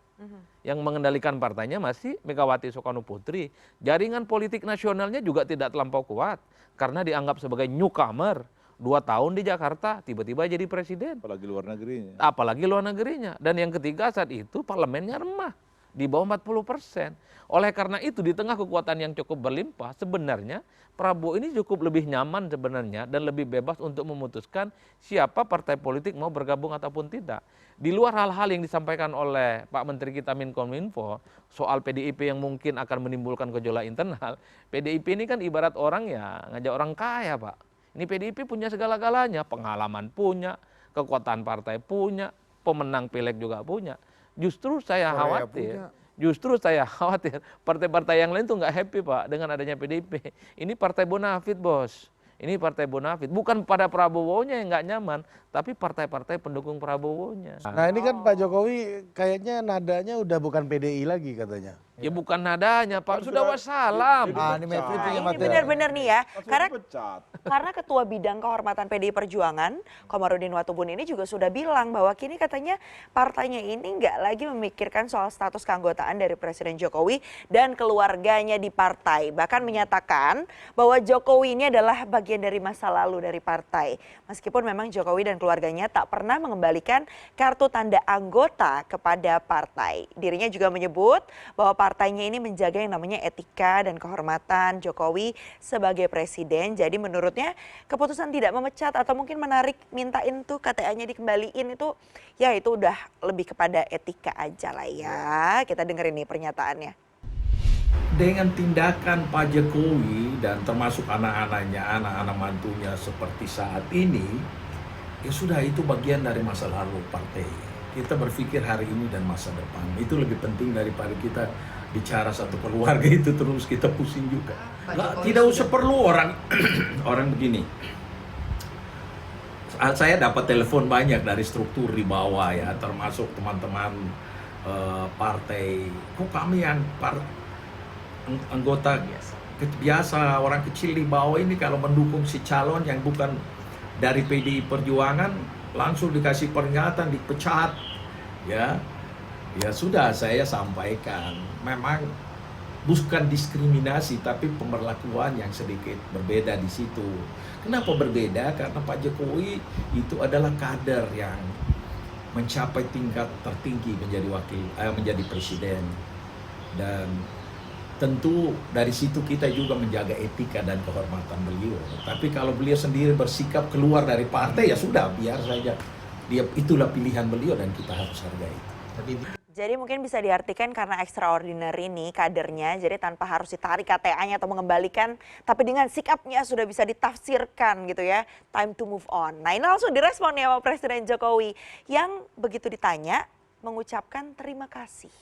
Speaker 15: Yang mengendalikan partainya masih Megawati Soekarno Putri. Jaringan politik nasionalnya juga tidak terlampau kuat, karena dianggap sebagai newcomer. 2 tahun di Jakarta, tiba-tiba jadi presiden.
Speaker 14: Apalagi luar negerinya.
Speaker 15: Apalagi luar negerinya. Dan yang ketiga saat itu parlemennya remah, di bawah 40%. Oleh karena itu di tengah kekuatan yang cukup berlimpah, sebenarnya Prabowo ini cukup lebih nyaman sebenarnya dan lebih bebas untuk memutuskan siapa partai politik mau bergabung ataupun tidak. Di luar hal-hal yang disampaikan oleh Pak Menteri kita Menkominfo soal PDIP yang mungkin akan menimbulkan gejolak internal, PDIP ini kan ibarat orang ya ngajak orang kaya Pak. Ini PDIP punya segala-galanya, pengalaman punya, kekuatan partai punya, pemenang pileg juga punya. Justru saya khawatir partai-partai yang lain tuh nggak happy Pak dengan adanya PDIP. Ini partai bonafit bos. Ini partai bonafit. Bukan pada Prabowo-nya yang nggak nyaman, tapi partai-partai pendukung Prabowo-nya.
Speaker 4: Nah ini kan Pak Jokowi kayaknya nadanya udah bukan PDI lagi katanya.
Speaker 15: Ya bukan nadanya Pak, sudah wassalam.
Speaker 7: Ini benar-benar nih ya, karena Ketua Bidang Kehormatan PDI Perjuangan, Komarudin Watubun ini juga sudah bilang bahwa kini katanya partainya ini nggak lagi memikirkan soal status keanggotaan dari Presiden Jokowi dan keluarganya di partai. Bahkan menyatakan bahwa Jokowi ini adalah bagian dari masa lalu dari partai. Meskipun memang Jokowi dan keluarganya tak pernah mengembalikan kartu tanda anggota kepada partai. Dirinya juga menyebut bahwa partainya ini menjaga yang namanya etika dan kehormatan Jokowi sebagai presiden. Jadi menurutnya keputusan tidak memecat atau mungkin menarik mintain tuh KTA-nya dikembaliin itu ya itu udah lebih kepada etika aja lah ya. Kita dengerin nih pernyataannya.
Speaker 16: Dengan tindakan Pak Jokowi dan termasuk anak-anaknya, anak-anak mantunya seperti saat ini, ya sudah itu bagian dari masa lalu partai. Kita berpikir hari ini dan masa depan. Itu lebih penting daripada kita bicara satu keluarga itu terus kita pusing juga. Tidak usah perlu orang begini. Saya dapat telepon banyak dari struktur di bawah ya, termasuk teman-teman partai. Kok kami yang anggota biasa orang kecil di bawah ini kalau mendukung si calon yang bukan dari PDI Perjuangan langsung dikasih peringatan, dipecat, ya sudah saya sampaikan, memang bukan diskriminasi tapi pemberlakuan yang sedikit berbeda di situ. Kenapa berbeda? Karena Pak Jokowi itu adalah kader yang mencapai tingkat tertinggi menjadi presiden, dan tentu dari situ kita juga menjaga etika dan kehormatan beliau. Tapi kalau beliau sendiri bersikap keluar dari partai ya sudah biar saja. Itulah pilihan beliau dan kita harus hargai.
Speaker 7: Jadi mungkin bisa diartikan karena extraordinary ini kadernya, jadi tanpa harus ditarik KTA-nya atau mengembalikan, tapi dengan sikapnya sudah bisa ditafsirkan gitu ya, time to move on. Nah ini langsung direspon ya sama Presiden Jokowi, yang begitu ditanya, mengucapkan terima kasih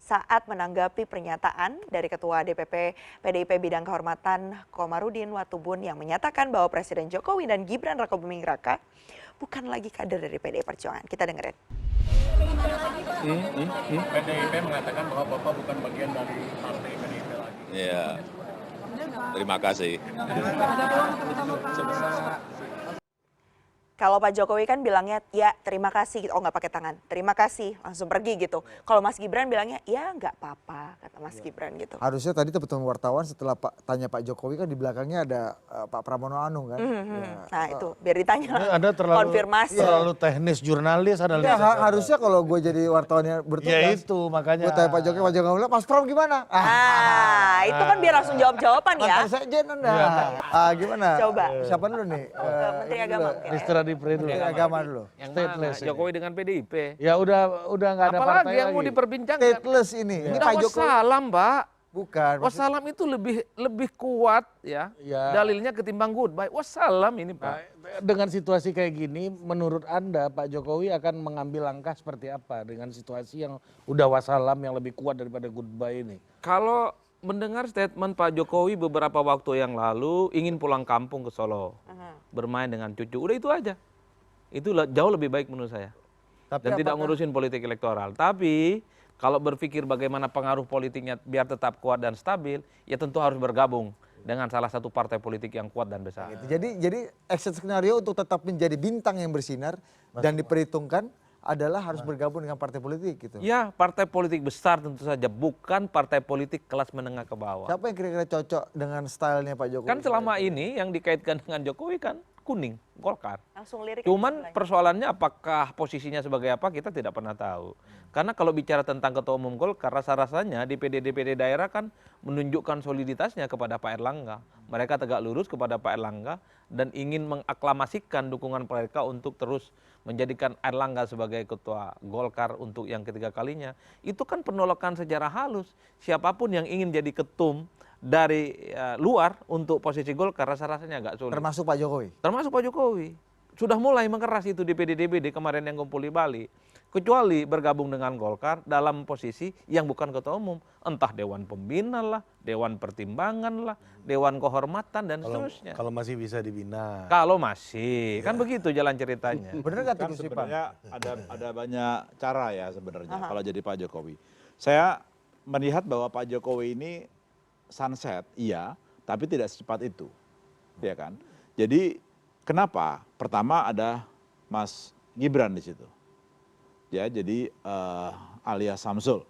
Speaker 7: saat menanggapi pernyataan dari Ketua DPP PDIP Bidang Kehormatan Komarudin Watubun yang menyatakan bahwa Presiden Jokowi dan Gibran Rakabuming Raka bukan lagi kader dari PDI Perjuangan. Kita dengerin.
Speaker 17: PDIP mengatakan bahwa Bapak bukan bagian dari partai PDIP lagi.
Speaker 18: Iya. Terima kasih.
Speaker 7: Kalau Pak Jokowi kan bilangnya ya terima kasih gitu. Oh nggak pakai tangan, terima kasih langsung pergi gitu. Kalau Mas Gibran bilangnya ya nggak apa-apa kata Mas Gibran gitu.
Speaker 5: Harusnya tadi teman-teman wartawan setelah tanya Pak Jokowi kan di belakangnya ada Pak Pramono Anung kan. Ya.
Speaker 7: Nah itu biar ditanya
Speaker 4: Anda terlalu
Speaker 7: konfirmasi.
Speaker 4: terlalu teknis jurnalis ada.
Speaker 5: Ya, harusnya kalau gue jadi wartawannya bertugas.
Speaker 4: Ya itu makanya.
Speaker 5: Gue tanya Pak Jokowi bilang, Mas Pram gimana?
Speaker 7: Itu kan biar langsung jawab-jawaban ya.
Speaker 5: Mantan sekjen Anda. Gimana?
Speaker 7: Coba.
Speaker 5: Siapa dulu nih?
Speaker 7: Menteri Agama mungkin.
Speaker 4: Menteri
Speaker 5: Agama dulu.
Speaker 15: Yang mana? Jokowi dengan PDIP.
Speaker 4: Ya udah nggak ada
Speaker 15: Apalagi
Speaker 4: partai
Speaker 15: yang mau
Speaker 4: lagi.
Speaker 15: diperbincangkan.
Speaker 5: Stateless ini. Ini
Speaker 15: Udah
Speaker 5: Pak Jokowi.
Speaker 15: wassalam, Pak.
Speaker 5: Bukan.
Speaker 15: Wassalam itu lebih kuat ya. Dalilnya ketimbang goodbye. Wassalam ini, Pak.
Speaker 4: Dengan situasi kayak gini, menurut Anda Pak Jokowi akan mengambil langkah seperti apa dengan situasi yang udah wassalam yang lebih kuat daripada goodbye ini?
Speaker 15: Kalau mendengar statement Pak Jokowi beberapa waktu yang lalu ingin pulang kampung ke Solo, bermain dengan cucu, udah itu aja. Itu jauh lebih baik menurut saya. Dan tidak ngurusin politik elektoral. Tapi kalau berpikir bagaimana pengaruh politiknya biar tetap kuat dan stabil, ya tentu harus bergabung dengan salah satu partai politik yang kuat dan besar.
Speaker 5: Jadi exit skenario untuk tetap menjadi bintang yang bersinar dan diperhitungkan adalah harus bergabung dengan partai politik gitu.
Speaker 15: Ya, partai politik besar tentu saja, bukan partai politik kelas menengah ke bawah.
Speaker 5: Siapa yang kira-kira cocok dengan stylenya Pak Jokowi?
Speaker 15: Kan selama ini yang dikaitkan dengan Jokowi kan kuning, Golkar.
Speaker 7: Langsung lirik.
Speaker 15: Cuman persoalannya apakah posisinya sebagai apa kita tidak pernah tahu. Karena kalau bicara tentang Ketua Umum Golkar, rasa-rasanya di DPD daerah kan menunjukkan soliditasnya kepada Pak Erlangga. Mereka tegak lurus kepada Pak Erlangga dan ingin mengaklamasikan dukungan mereka untuk terus menjadikan Erlangga sebagai Ketua Golkar untuk yang ketiga kalinya. Itu kan penolakan secara halus. Siapapun yang ingin jadi ketum dari luar untuk posisi Golkar rasa-rasanya agak sulit.
Speaker 5: Termasuk Pak Jokowi?
Speaker 15: Termasuk Pak Jokowi. Sudah mulai mengeras itu di DPD kemarin yang kumpul di Bali. Kecuali bergabung dengan Golkar dalam posisi yang bukan ketua umum. Entah Dewan Pembina lah, Dewan Pertimbangan lah, Dewan Kehormatan dan seterusnya.
Speaker 4: Kalau masih bisa dibina.
Speaker 15: Kalau masih, kan begitu jalan ceritanya.
Speaker 5: Bener nggak
Speaker 14: Kan sebenarnya ada banyak cara ya sebenarnya kalau jadi Pak Jokowi. Saya melihat bahwa Pak Jokowi ini sunset, iya, tapi tidak secepat itu, ya kan? Jadi kenapa? Pertama ada Mas Gibran di situ, ya, jadi alias Samsul.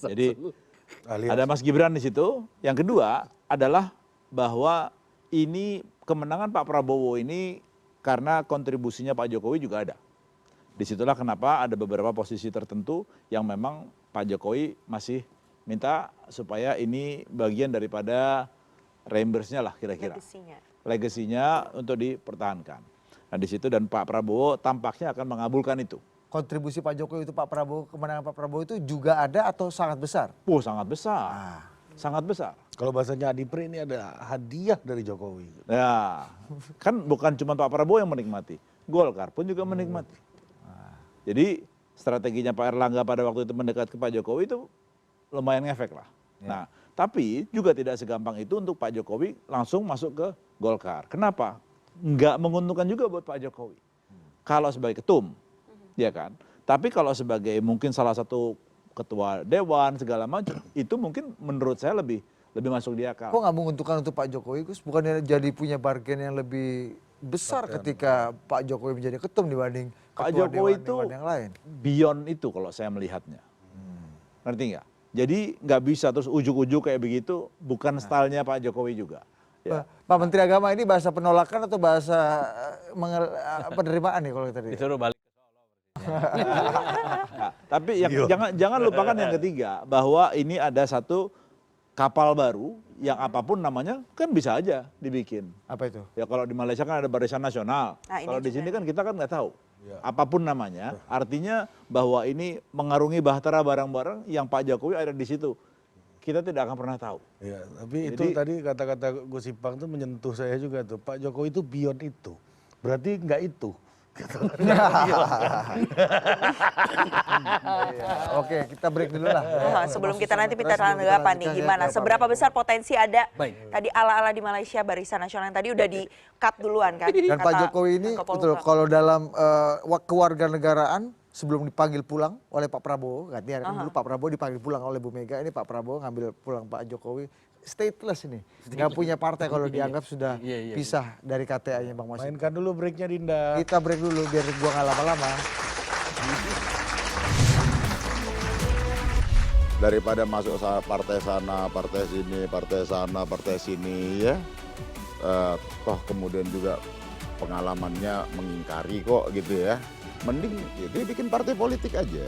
Speaker 14: Jadi ada Mas Gibran di situ. Yang kedua adalah bahwa ini kemenangan Pak Prabowo ini karena kontribusinya Pak Jokowi juga ada. Disitulah kenapa ada beberapa posisi tertentu yang memang Pak Jokowi masih minta supaya ini bagian daripada reimburse-nya lah kira-kira. Legasinya untuk dipertahankan. Nah di situ dan Pak Prabowo tampaknya akan mengabulkan itu.
Speaker 5: Kontribusi Pak Jokowi itu kemenangan Pak Prabowo itu juga ada atau sangat besar?
Speaker 14: Sangat besar. Sangat besar.
Speaker 4: Kalau bahasanya Adipri ini ada hadiah dari Jokowi.
Speaker 14: Ya, kan bukan cuma Pak Prabowo yang menikmati. Golkar pun juga menikmati. Jadi strateginya Pak Erlangga pada waktu itu mendekat ke Pak Jokowi itu lumayan ngefek lah. Nah, tapi juga tidak segampang itu untuk Pak Jokowi langsung masuk ke Golkar. Kenapa? Nggak menguntungkan juga buat Pak Jokowi. Kalau sebagai ketum, ya kan. Tapi kalau sebagai mungkin salah satu ketua dewan segala macam, itu mungkin menurut saya lebih masuk di akal.
Speaker 5: Kok nggak menguntungkan untuk Pak Jokowi, Gus? Bukannya jadi punya bargain yang lebih besar ketika Pak Jokowi menjadi ketum dibanding
Speaker 14: Pak
Speaker 5: ketua
Speaker 14: Jokowi
Speaker 5: dewan yang lain?
Speaker 14: Beyond itu kalau saya melihatnya. Ngerti nggak? Jadi nggak bisa terus ujuk-ujuk kayak begitu, bukan stylenya Pak Jokowi juga. Ya.
Speaker 5: Pak Menteri Agama ini bahasa penolakan atau bahasa penerimaan nih kalau tadi?
Speaker 15: Disuruh balik ke Solo.
Speaker 14: Nah, tapi jangan lupakan yang ketiga, bahwa ini ada satu kapal baru yang apapun namanya kan bisa aja dibikin.
Speaker 5: Apa itu?
Speaker 14: Ya kalau di Malaysia kan ada Barisan Nasional. Kalau di sini kan kita kan nggak tahu. Apapun namanya, artinya bahwa ini mengarungi bahtera barang-barang yang Pak Jokowi ada di situ. Kita tidak akan pernah tahu.
Speaker 4: Ya, tapi itu tadi kata-kata Gus Ipang itu menyentuh saya juga tuh. Pak Jokowi itu beyond itu. Berarti nggak itu.
Speaker 5: Oke, kita break dulu lah.
Speaker 7: Sebelum kita nanti minta tanggapan nih, gimana? Seberapa besar potensi ada tadi ala-ala di Malaysia Barisan Nasional yang tadi udah di-cut duluan kan?
Speaker 5: Dan Pak
Speaker 7: kata
Speaker 5: Jokowi ini
Speaker 7: Menko
Speaker 5: betul
Speaker 7: Polhukam.
Speaker 5: kalau dalam kewarganegaraan sebelum dipanggil pulang oleh Pak Prabowo, gantian kan dulu Pak Prabowo dipanggil pulang oleh Bu Mega, ini Pak Prabowo ngambil pulang Pak Jokowi. Stateless ini, nggak punya partai kalau dianggap sudah pisah dari KTA-nya Bang Mas.
Speaker 4: Mainkan dulu breaknya Dinda.
Speaker 5: Kita break dulu biar gua nggak lama-lama.
Speaker 12: Daripada masuk partai sana, partai sini, partai sana, partai sini ya. Toh kemudian juga pengalamannya mengingkari kok gitu ya. Mending dia bikin partai politik aja.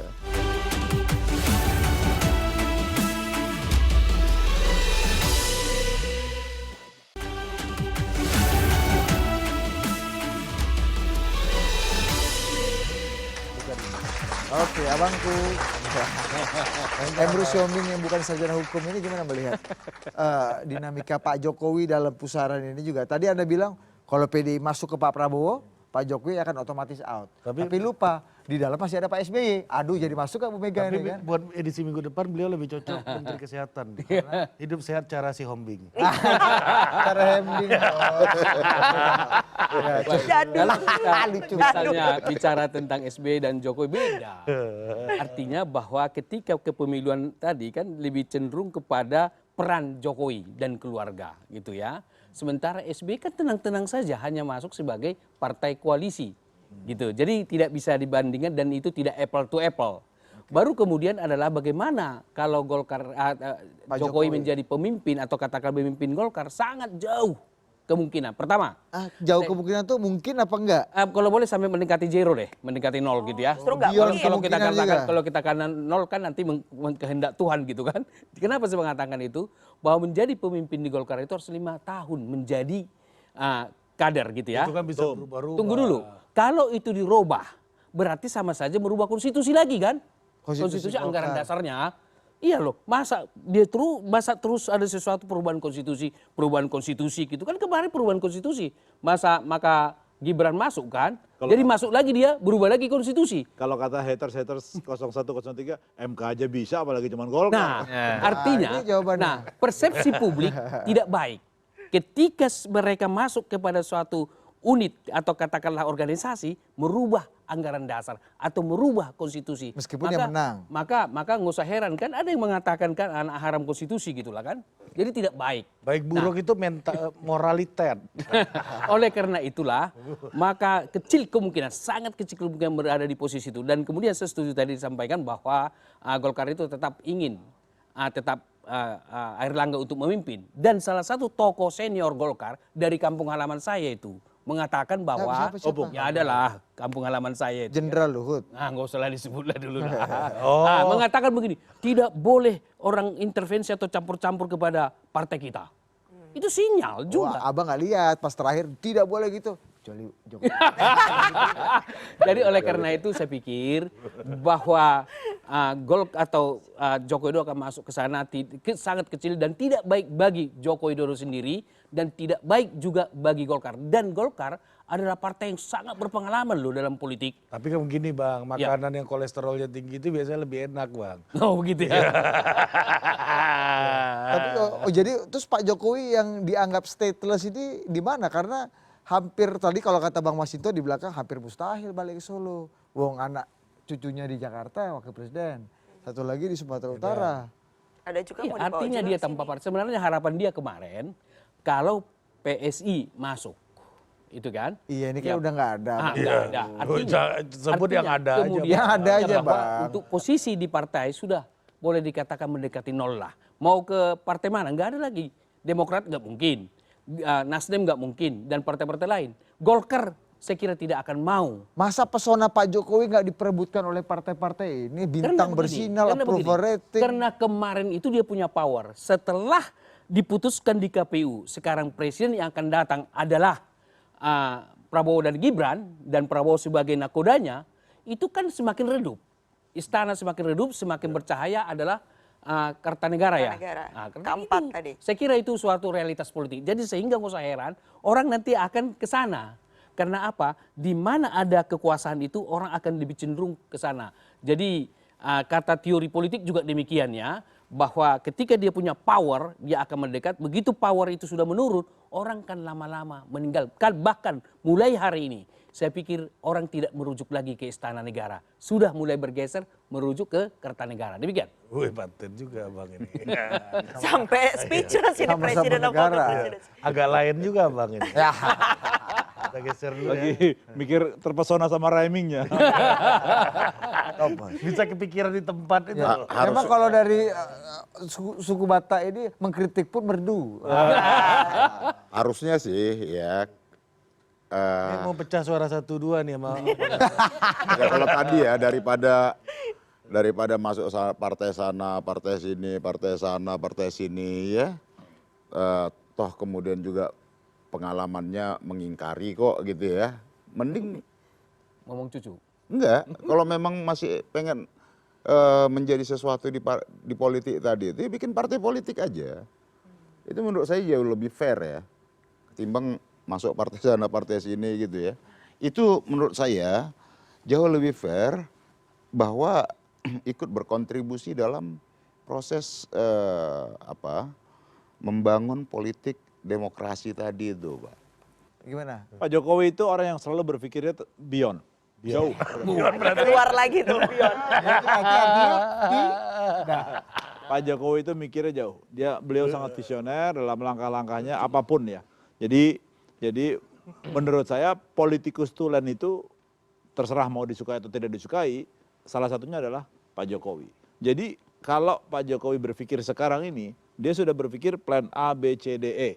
Speaker 5: Oke, abangku. Emru Syoming yang bukan sarjana hukum ini gimana melihat dinamika Pak Jokowi dalam pusaran ini juga? Tadi Anda bilang kalau PDI masuk ke Pak Prabowo, Pak Jokowi akan otomatis out. Tapi lupa, di dalam masih ada Pak SBY. Aduh, jadi masuk ke Bu Mega
Speaker 4: Tapi
Speaker 5: ini kan?
Speaker 4: buat edisi minggu depan beliau lebih cocok Menteri Kesehatan. Karena hidup sehat cara si Hombing.
Speaker 5: Cara Hombing.
Speaker 13: Misalnya bicara tentang SBY dan Jokowi beda. Artinya bahwa ketika kepemiluan tadi kan lebih cenderung kepada peran Jokowi dan keluarga gitu ya. Sementara SBY kan tenang-tenang saja hanya masuk sebagai partai koalisi gitu. Jadi tidak bisa dibandingkan dan itu tidak apple to apple. Baru kemudian adalah bagaimana kalau Jokowi menjadi pemimpin atau katakan pemimpin Golkar sangat jauh kemungkinan. Pertama,
Speaker 5: jauh kemungkinan tuh mungkin apa enggak?
Speaker 13: Kalau boleh sampai mendekati zero deh, mendekati nol gitu ya.
Speaker 7: Justru nggak mungkin.
Speaker 13: Kalau kita katakan nol kan nanti kehendak Tuhan gitu kan. Kenapa saya mengatakan itu? Bahwa menjadi pemimpin di Golkar itu harus 5 tahun menjadi kader gitu ya.
Speaker 4: Itu kan bisa berubah-ubah.
Speaker 13: Tunggu dulu, kalau itu dirubah berarti sama saja merubah konstitusi lagi kan? Konstitusi anggaran dasarnya. Iya loh, masa terus ada sesuatu perubahan konstitusi gitu kan kemarin perubahan konstitusi. Maka Gibran masuk kan? Jadi masuk lagi dia berubah lagi konstitusi.
Speaker 14: Kalau kata haters 0103 MK aja bisa apalagi cuman Golkar.
Speaker 13: Artinya persepsi publik tidak baik. Ketika mereka masuk kepada suatu unit atau katakanlah organisasi merubah anggaran dasar atau merubah konstitusi.
Speaker 5: Meskipun dia menang.
Speaker 13: Maka nggak usah heran kan ada yang mengatakan kan anak haram konstitusi gitulah kan. Jadi tidak baik.
Speaker 4: Baik buruk itu moralitas.
Speaker 13: Oleh karena itulah maka sangat kecil kemungkinan berada di posisi itu. Dan kemudian saya setuju tadi disampaikan bahwa Golkar itu tetap ingin Airlangga untuk memimpin. Dan salah satu tokoh senior Golkar dari kampung halaman saya itu mengatakan bahwa ya adalah kampung halaman saya itu.
Speaker 5: Jenderal Luhut.
Speaker 13: Nggak usah disebutlah dulu lah. Mengatakan begini, tidak boleh orang intervensi atau campur-campur kepada partai kita. Itu sinyal juga.
Speaker 5: Abang nggak lihat pas terakhir tidak boleh gitu.
Speaker 13: Jadi oleh karena itu saya pikir bahwa Joko Widodo akan masuk ke sana sangat kecil dan tidak baik bagi Joko Widodo sendiri dan tidak baik juga bagi Golkar. Dan Golkar adalah partai yang sangat berpengalaman loh dalam politik.
Speaker 4: Tapi kan begini Bang, makanan yang kolesterolnya tinggi itu biasanya lebih enak Bang.
Speaker 13: Oh begitu ya.
Speaker 5: Tapi jadi terus Pak Jokowi yang dianggap stateless ini di mana? Karena hampir tadi kalau kata Bang Masinto di belakang hampir mustahil balik ke Solo. Wong anak cucunya di Jakarta wakil presiden. Satu lagi di Sumatera Utara.
Speaker 7: Ada juga mau dibawa
Speaker 13: artinya
Speaker 7: juga
Speaker 13: dia
Speaker 7: ke
Speaker 13: tanpa
Speaker 7: sini.
Speaker 13: partai. Sebenarnya harapan dia kemarin kalau PSI masuk. Itu kan?
Speaker 5: Iya ini kan udah nggak ada.
Speaker 13: Nggak ada.
Speaker 4: Sebut yang ada aja.
Speaker 13: Kemudian
Speaker 5: yang ada aja Bang.
Speaker 13: Untuk posisi di partai sudah boleh dikatakan mendekati nol lah. Mau ke partai mana? Nggak ada lagi. Demokrat nggak mungkin. Nasdem nggak mungkin. Dan partai-partai lain. Golkar saya kira tidak akan mau.
Speaker 5: Masa pesona Pak Jokowi nggak diperebutkan oleh partai-partai ini? Bintang bersinar, approval rating.
Speaker 13: Karena kemarin itu dia punya power. Setelah diputuskan di KPU, sekarang presiden yang akan datang adalah Prabowo dan Gibran, dan Prabowo sebagai nakodanya, itu kan semakin redup. Istana semakin redup, semakin bercahaya adalah Kartanegara ya.
Speaker 7: Keempat tadi.
Speaker 13: Saya kira itu suatu realitas politik. Jadi sehingga nggak usah heran, orang nanti akan ke sana. Karena apa? Di mana ada kekuasaan itu orang akan lebih cenderung ke sana. Jadi kata teori politik juga demikian ya, bahwa ketika dia punya power, dia akan mendekat. Begitu power itu sudah menurun, orang kan lama-lama meninggal. Bahkan mulai hari ini, saya pikir orang tidak merujuk lagi ke Istana Negara. Sudah mulai bergeser merujuk ke Kertanegara. Demikian.
Speaker 4: Wih, paten juga Bang ini.
Speaker 7: Sampai speechless ini Presiden
Speaker 4: negara. Agak lain juga Bang ini. Kita geser dulu
Speaker 14: Lagi
Speaker 4: ya.
Speaker 14: mikir terpesona sama rhymingnya.
Speaker 4: Bisa kepikiran di tempat itu.
Speaker 5: Memang kalau dari suku Batak ini mengkritik pun merdu.
Speaker 12: Harusnya sih ya.
Speaker 4: Ini mau pecah suara 1-2 nih sama.
Speaker 12: Ya kalau tadi ya daripada masuk partai sana, partai sini, partai sana, partai sini ya. Toh kemudian juga pengalamannya mengingkari kok gitu ya. Mending
Speaker 13: ngomong cucu.
Speaker 12: Enggak, kalau memang masih pengen menjadi sesuatu di politik tadi itu ya bikin partai politik aja. Itu menurut saya jauh lebih fair ya. Ketimbang masuk partai sana, partai sini gitu ya. Itu menurut saya jauh lebih fair bahwa ikut berkontribusi dalam proses membangun politik demokrasi tadi itu, Pak.
Speaker 5: Gimana?
Speaker 14: Pak Jokowi itu orang yang selalu berpikirnya beyond. Jauh.
Speaker 7: Keluar lagi tuh Beyond.
Speaker 14: Pak Jokowi itu mikirnya jauh. Beliau sangat visioner dalam langkah-langkahnya apapun ya. Jadi menurut saya politikus tulen itu terserah mau disukai atau tidak disukai, salah satunya adalah Pak Jokowi. Jadi kalau Pak Jokowi berpikir sekarang ini, dia sudah berpikir plan A, B, C, D, E.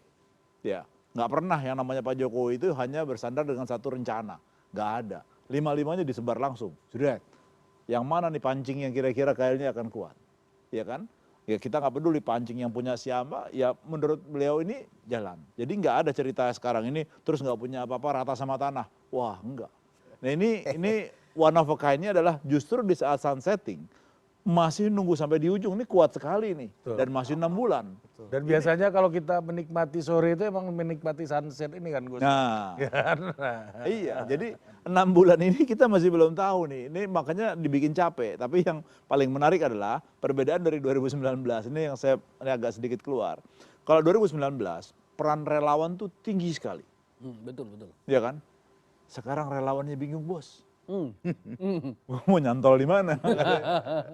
Speaker 14: Ya, nggak pernah yang namanya Pak Jokowi itu hanya bersandar dengan satu rencana. Nggak ada. 5-5-nya disebar langsung. Sudah. Yang mana nih pancing yang kira-kira kayaknya akan kuat. Ya kan? Ya kita nggak peduli pancing yang punya siapa, ya menurut beliau ini jalan. Jadi nggak ada cerita sekarang ini terus nggak punya apa-apa rata sama tanah. Wah enggak. Nah ini one of a kind-nya adalah justru di saat sunsetting masih nunggu sampai di ujung, ini kuat sekali nih. Dan masih 6 bulan.
Speaker 4: Dan biasanya kalau kita menikmati sore itu emang menikmati sunset ini kan Gus.
Speaker 14: Nah, iya jadi 6 bulan ini kita masih belum tahu nih. Ini makanya dibikin capek. Tapi yang paling menarik adalah perbedaan dari 2019. Ini yang saya agak sedikit keluar. Kalau 2019 peran relawan tuh tinggi sekali.
Speaker 13: Betul.
Speaker 14: Iya kan? Sekarang relawannya bingung bos. Mau nyantol di mana?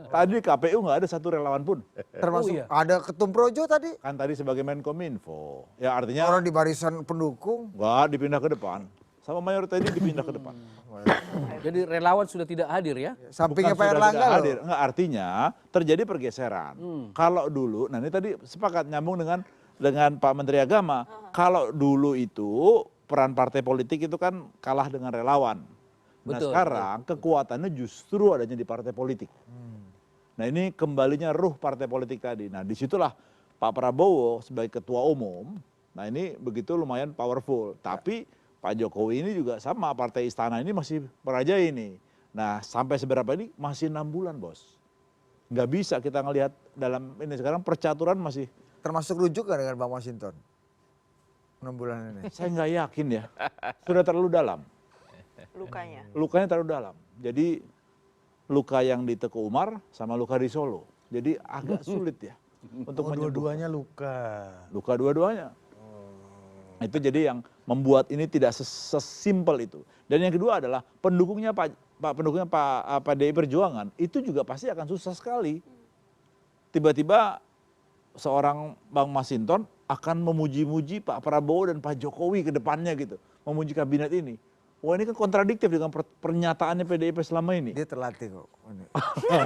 Speaker 14: Tadi KPU nggak ada satu relawan pun.
Speaker 5: Termasuk ada Ketum Projo tadi.
Speaker 14: Kan tadi sebagai Menkominfo. Ya artinya
Speaker 5: orang di barisan pendukung.
Speaker 14: Nggak dipindah ke depan. Sama mayoritas ini dipindah ke depan.
Speaker 13: Jadi relawan sudah tidak hadir ya?
Speaker 5: Sampingnya Pak Erlangga loh.
Speaker 14: Hadir. Nggak, artinya terjadi pergeseran. Kalau dulu, nah ini tadi sepakat nyambung dengan Pak Menteri Agama. Kalau dulu itu peran partai politik itu kan kalah dengan relawan. Nah sekarang kekuatannya justru adanya di partai politik. Nah ini kembalinya ruh partai politik tadi. Nah disitulah Pak Prabowo sebagai ketua umum, nah ini begitu lumayan powerful. Tapi Pak Jokowi ini juga sama, partai istana ini masih merajai ini. Nah sampai seberapa ini masih 6 bulan bos. Nggak bisa kita ngelihat dalam ini sekarang percaturan masih.
Speaker 5: Termasuk rujuk gak dengan Bang Masinton? 6 bulan ini.
Speaker 14: Saya nggak yakin ya, sudah terlalu dalam. Lukanya terlalu dalam. Jadi luka yang di Teguh Umar sama luka di Solo. Jadi agak sulit ya untuk menyembuhkan.
Speaker 4: Dua-duanya luka.
Speaker 14: Luka dua-duanya. Itu jadi yang membuat ini tidak sesimpel itu. Dan yang kedua adalah pendukungnya Pak PDI Perjuangan itu juga pasti akan susah sekali. Tiba-tiba seorang Bang Masinton akan memuji-muji Pak Prabowo dan Pak Jokowi ke depannya gitu. Memuji kabinet ini. Wah ini kan kontradiktif dengan pernyataannya PDIP selama ini.
Speaker 5: Dia terlatih kok.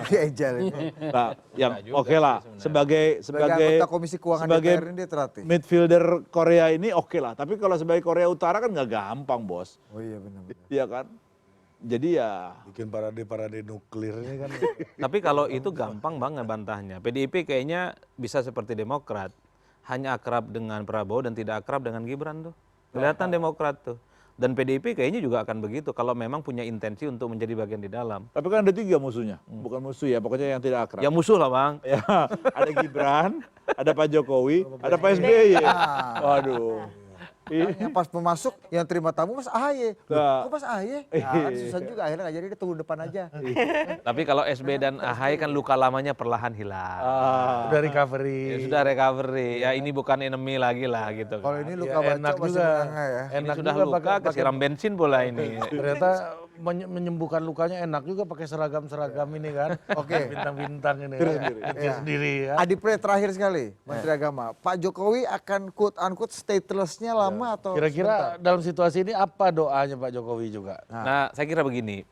Speaker 5: Dia agile ini.
Speaker 14: Nah, yang oke lah sebagai
Speaker 5: anggota Komisi Keuangan DPR ini dia terlatih.
Speaker 14: Midfielder Korea ini oke lah. Tapi kalau sebagai Korea Utara kan nggak gampang bos.
Speaker 5: Oh iya benar.
Speaker 14: Iya kan. Jadi ya.
Speaker 4: Bikin parade nuklirnya kan.
Speaker 15: Tapi kalau itu gampang banget bantahnya. PDIP kayaknya bisa seperti Demokrat. Hanya akrab dengan Prabowo dan tidak akrab dengan Gibran tuh. Kelihatan Demokrat tuh. Dan PDIP kayaknya juga akan begitu kalau memang punya intensi untuk menjadi bagian di dalam.
Speaker 14: Tapi kan ada 3 musuhnya, bukan musuh ya, pokoknya yang tidak akrab.
Speaker 15: Ya musuh lah Bang.
Speaker 14: Ya, ada Gibran, ada Pak Jokowi, ada Pak SBY. Waduh.
Speaker 5: Yang pas mau masuk yang terima tamu Mas AHY. Kok Mas AHY? Nah, susah juga akhirnya nggak jadi, dia tunggu depan aja.
Speaker 15: Tapi kalau SB dan AHY kan luka lamanya perlahan hilang.
Speaker 4: Sudah recovery.
Speaker 15: Ya, sudah recovery. Ya ini bukan enemy lagi lah gitu.
Speaker 5: Kalau ini luka
Speaker 4: Ya,
Speaker 5: bacok
Speaker 4: enak
Speaker 5: masih
Speaker 4: juga.
Speaker 5: menengah ya.
Speaker 15: Ini
Speaker 4: Enak
Speaker 15: sudah
Speaker 4: juga
Speaker 15: luka kesiram bensin pula ini.
Speaker 4: Ternyata menyembuhkan lukanya enak juga pakai seragam-seragam ini kan.
Speaker 5: Oke.
Speaker 4: Bintang-bintang ini.
Speaker 5: Ya.
Speaker 4: Sendiri ya.
Speaker 5: Adi Pre terakhir sekali, Menteri Agama. Pak Jokowi akan quote-unquote stateless-nya lama atau
Speaker 4: Kira-kira dalam situasi ini apa doanya Pak Jokowi juga?
Speaker 15: Nah, saya kira begini.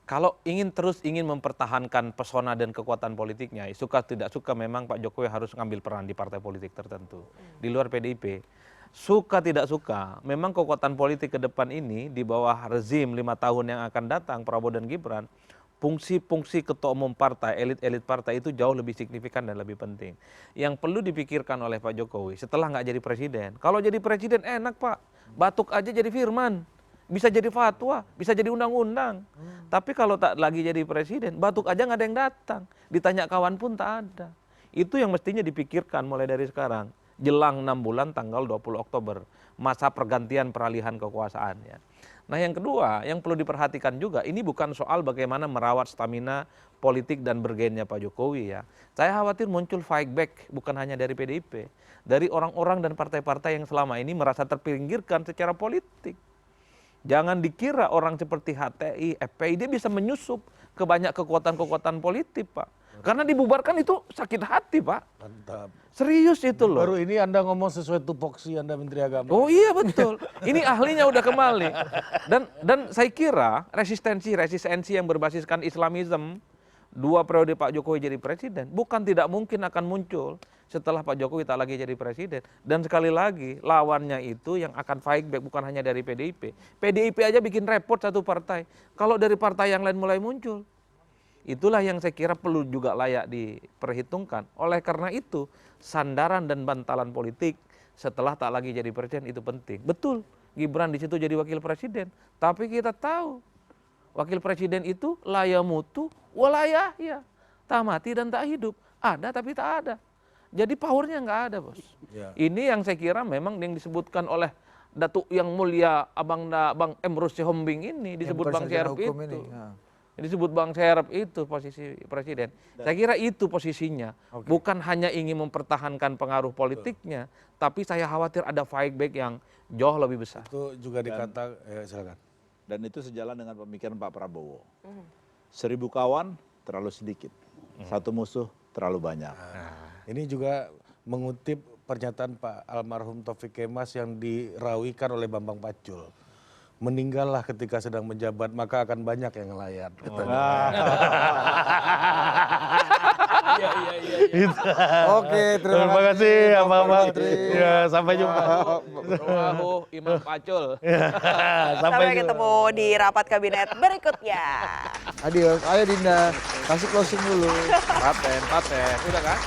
Speaker 15: Kalau ingin mempertahankan pesona dan kekuatan politiknya, suka tidak suka memang Pak Jokowi harus ngambil peran di partai politik tertentu. Di luar PDIP, suka tidak suka, memang kekuatan politik ke depan ini di bawah rezim 5 tahun yang akan datang, Prabowo dan Gibran, fungsi-fungsi ketua umum partai, elit-elit partai itu jauh lebih signifikan dan lebih penting. Yang perlu dipikirkan oleh Pak Jokowi setelah nggak jadi presiden. Kalau jadi presiden enak Pak, batuk aja jadi firman, bisa jadi fatwa, bisa jadi undang-undang. Tapi kalau tak lagi jadi presiden, batuk aja nggak ada yang datang. Ditanya kawan pun tak ada. Itu yang mestinya dipikirkan mulai dari sekarang. Jelang 6 bulan tanggal 20 Oktober, masa pergantian peralihan kekuasaan ya. Nah yang kedua, yang perlu diperhatikan juga, ini bukan soal bagaimana merawat stamina politik dan bergennya Pak Jokowi ya. Saya khawatir muncul fight back, bukan hanya dari PDIP, dari orang-orang dan partai-partai yang selama ini merasa terpinggirkan secara politik. Jangan dikira orang seperti HTI, FPI, dia bisa menyusup ke banyak kekuatan-kekuatan politik Pak. Karena dibubarkan itu sakit hati Pak.
Speaker 4: Mantap.
Speaker 15: Serius itu loh.
Speaker 4: Baru ini Anda ngomong sesuai tupoksi Anda Menteri Agama.
Speaker 15: Oh iya betul. Ini ahlinya udah kembali. Dan saya kira resistensi yang berbasiskan Islamisme 2 periode Pak Jokowi jadi presiden bukan tidak mungkin akan muncul setelah Pak Jokowi tak lagi jadi presiden. Dan sekali lagi lawannya itu yang akan fight back bukan hanya dari PDIP. PDIP aja bikin repot satu partai. Kalau dari partai yang lain mulai muncul. Itulah yang saya kira perlu juga layak diperhitungkan. Oleh karena itu, sandaran dan bantalan politik setelah tak lagi jadi presiden itu penting. Betul, Gibran di situ jadi wakil presiden. Tapi kita tahu, wakil presiden itu layamutu walayahya. Tak mati dan tak hidup. Ada tapi tak ada. Jadi powernya nggak ada bos.
Speaker 4: Ya.
Speaker 15: Ini yang saya kira memang yang disebutkan oleh Datuk Yang Mulia Bang Emrus Sihombing ini, disebut Bang Syarif itu. Disebut Bang Syarif itu posisi presiden. Saya kira itu posisinya. Bukan hanya ingin mempertahankan pengaruh politiknya, tapi saya khawatir ada fight back yang jauh lebih besar.
Speaker 4: Itu juga dikata, silakan.
Speaker 14: Dan itu sejalan dengan pemikiran Pak Prabowo. 1000 kawan terlalu sedikit, 1 musuh terlalu banyak.
Speaker 4: Ini juga mengutip pernyataan Pak almarhum Taufik Kemas yang dirawikan oleh Bambang Pacul. Meninggallah ketika sedang menjabat, maka akan banyak yang ngelayat.
Speaker 5: Oke, terima
Speaker 4: kasih ya Bapak. Ya, sampai jumpa.
Speaker 15: Imam Pacul.
Speaker 7: Sampai ketemu di rapat kabinet berikutnya.
Speaker 5: Adios, ayo Dinda, kasih closing dulu.
Speaker 15: Paten. Udah kan?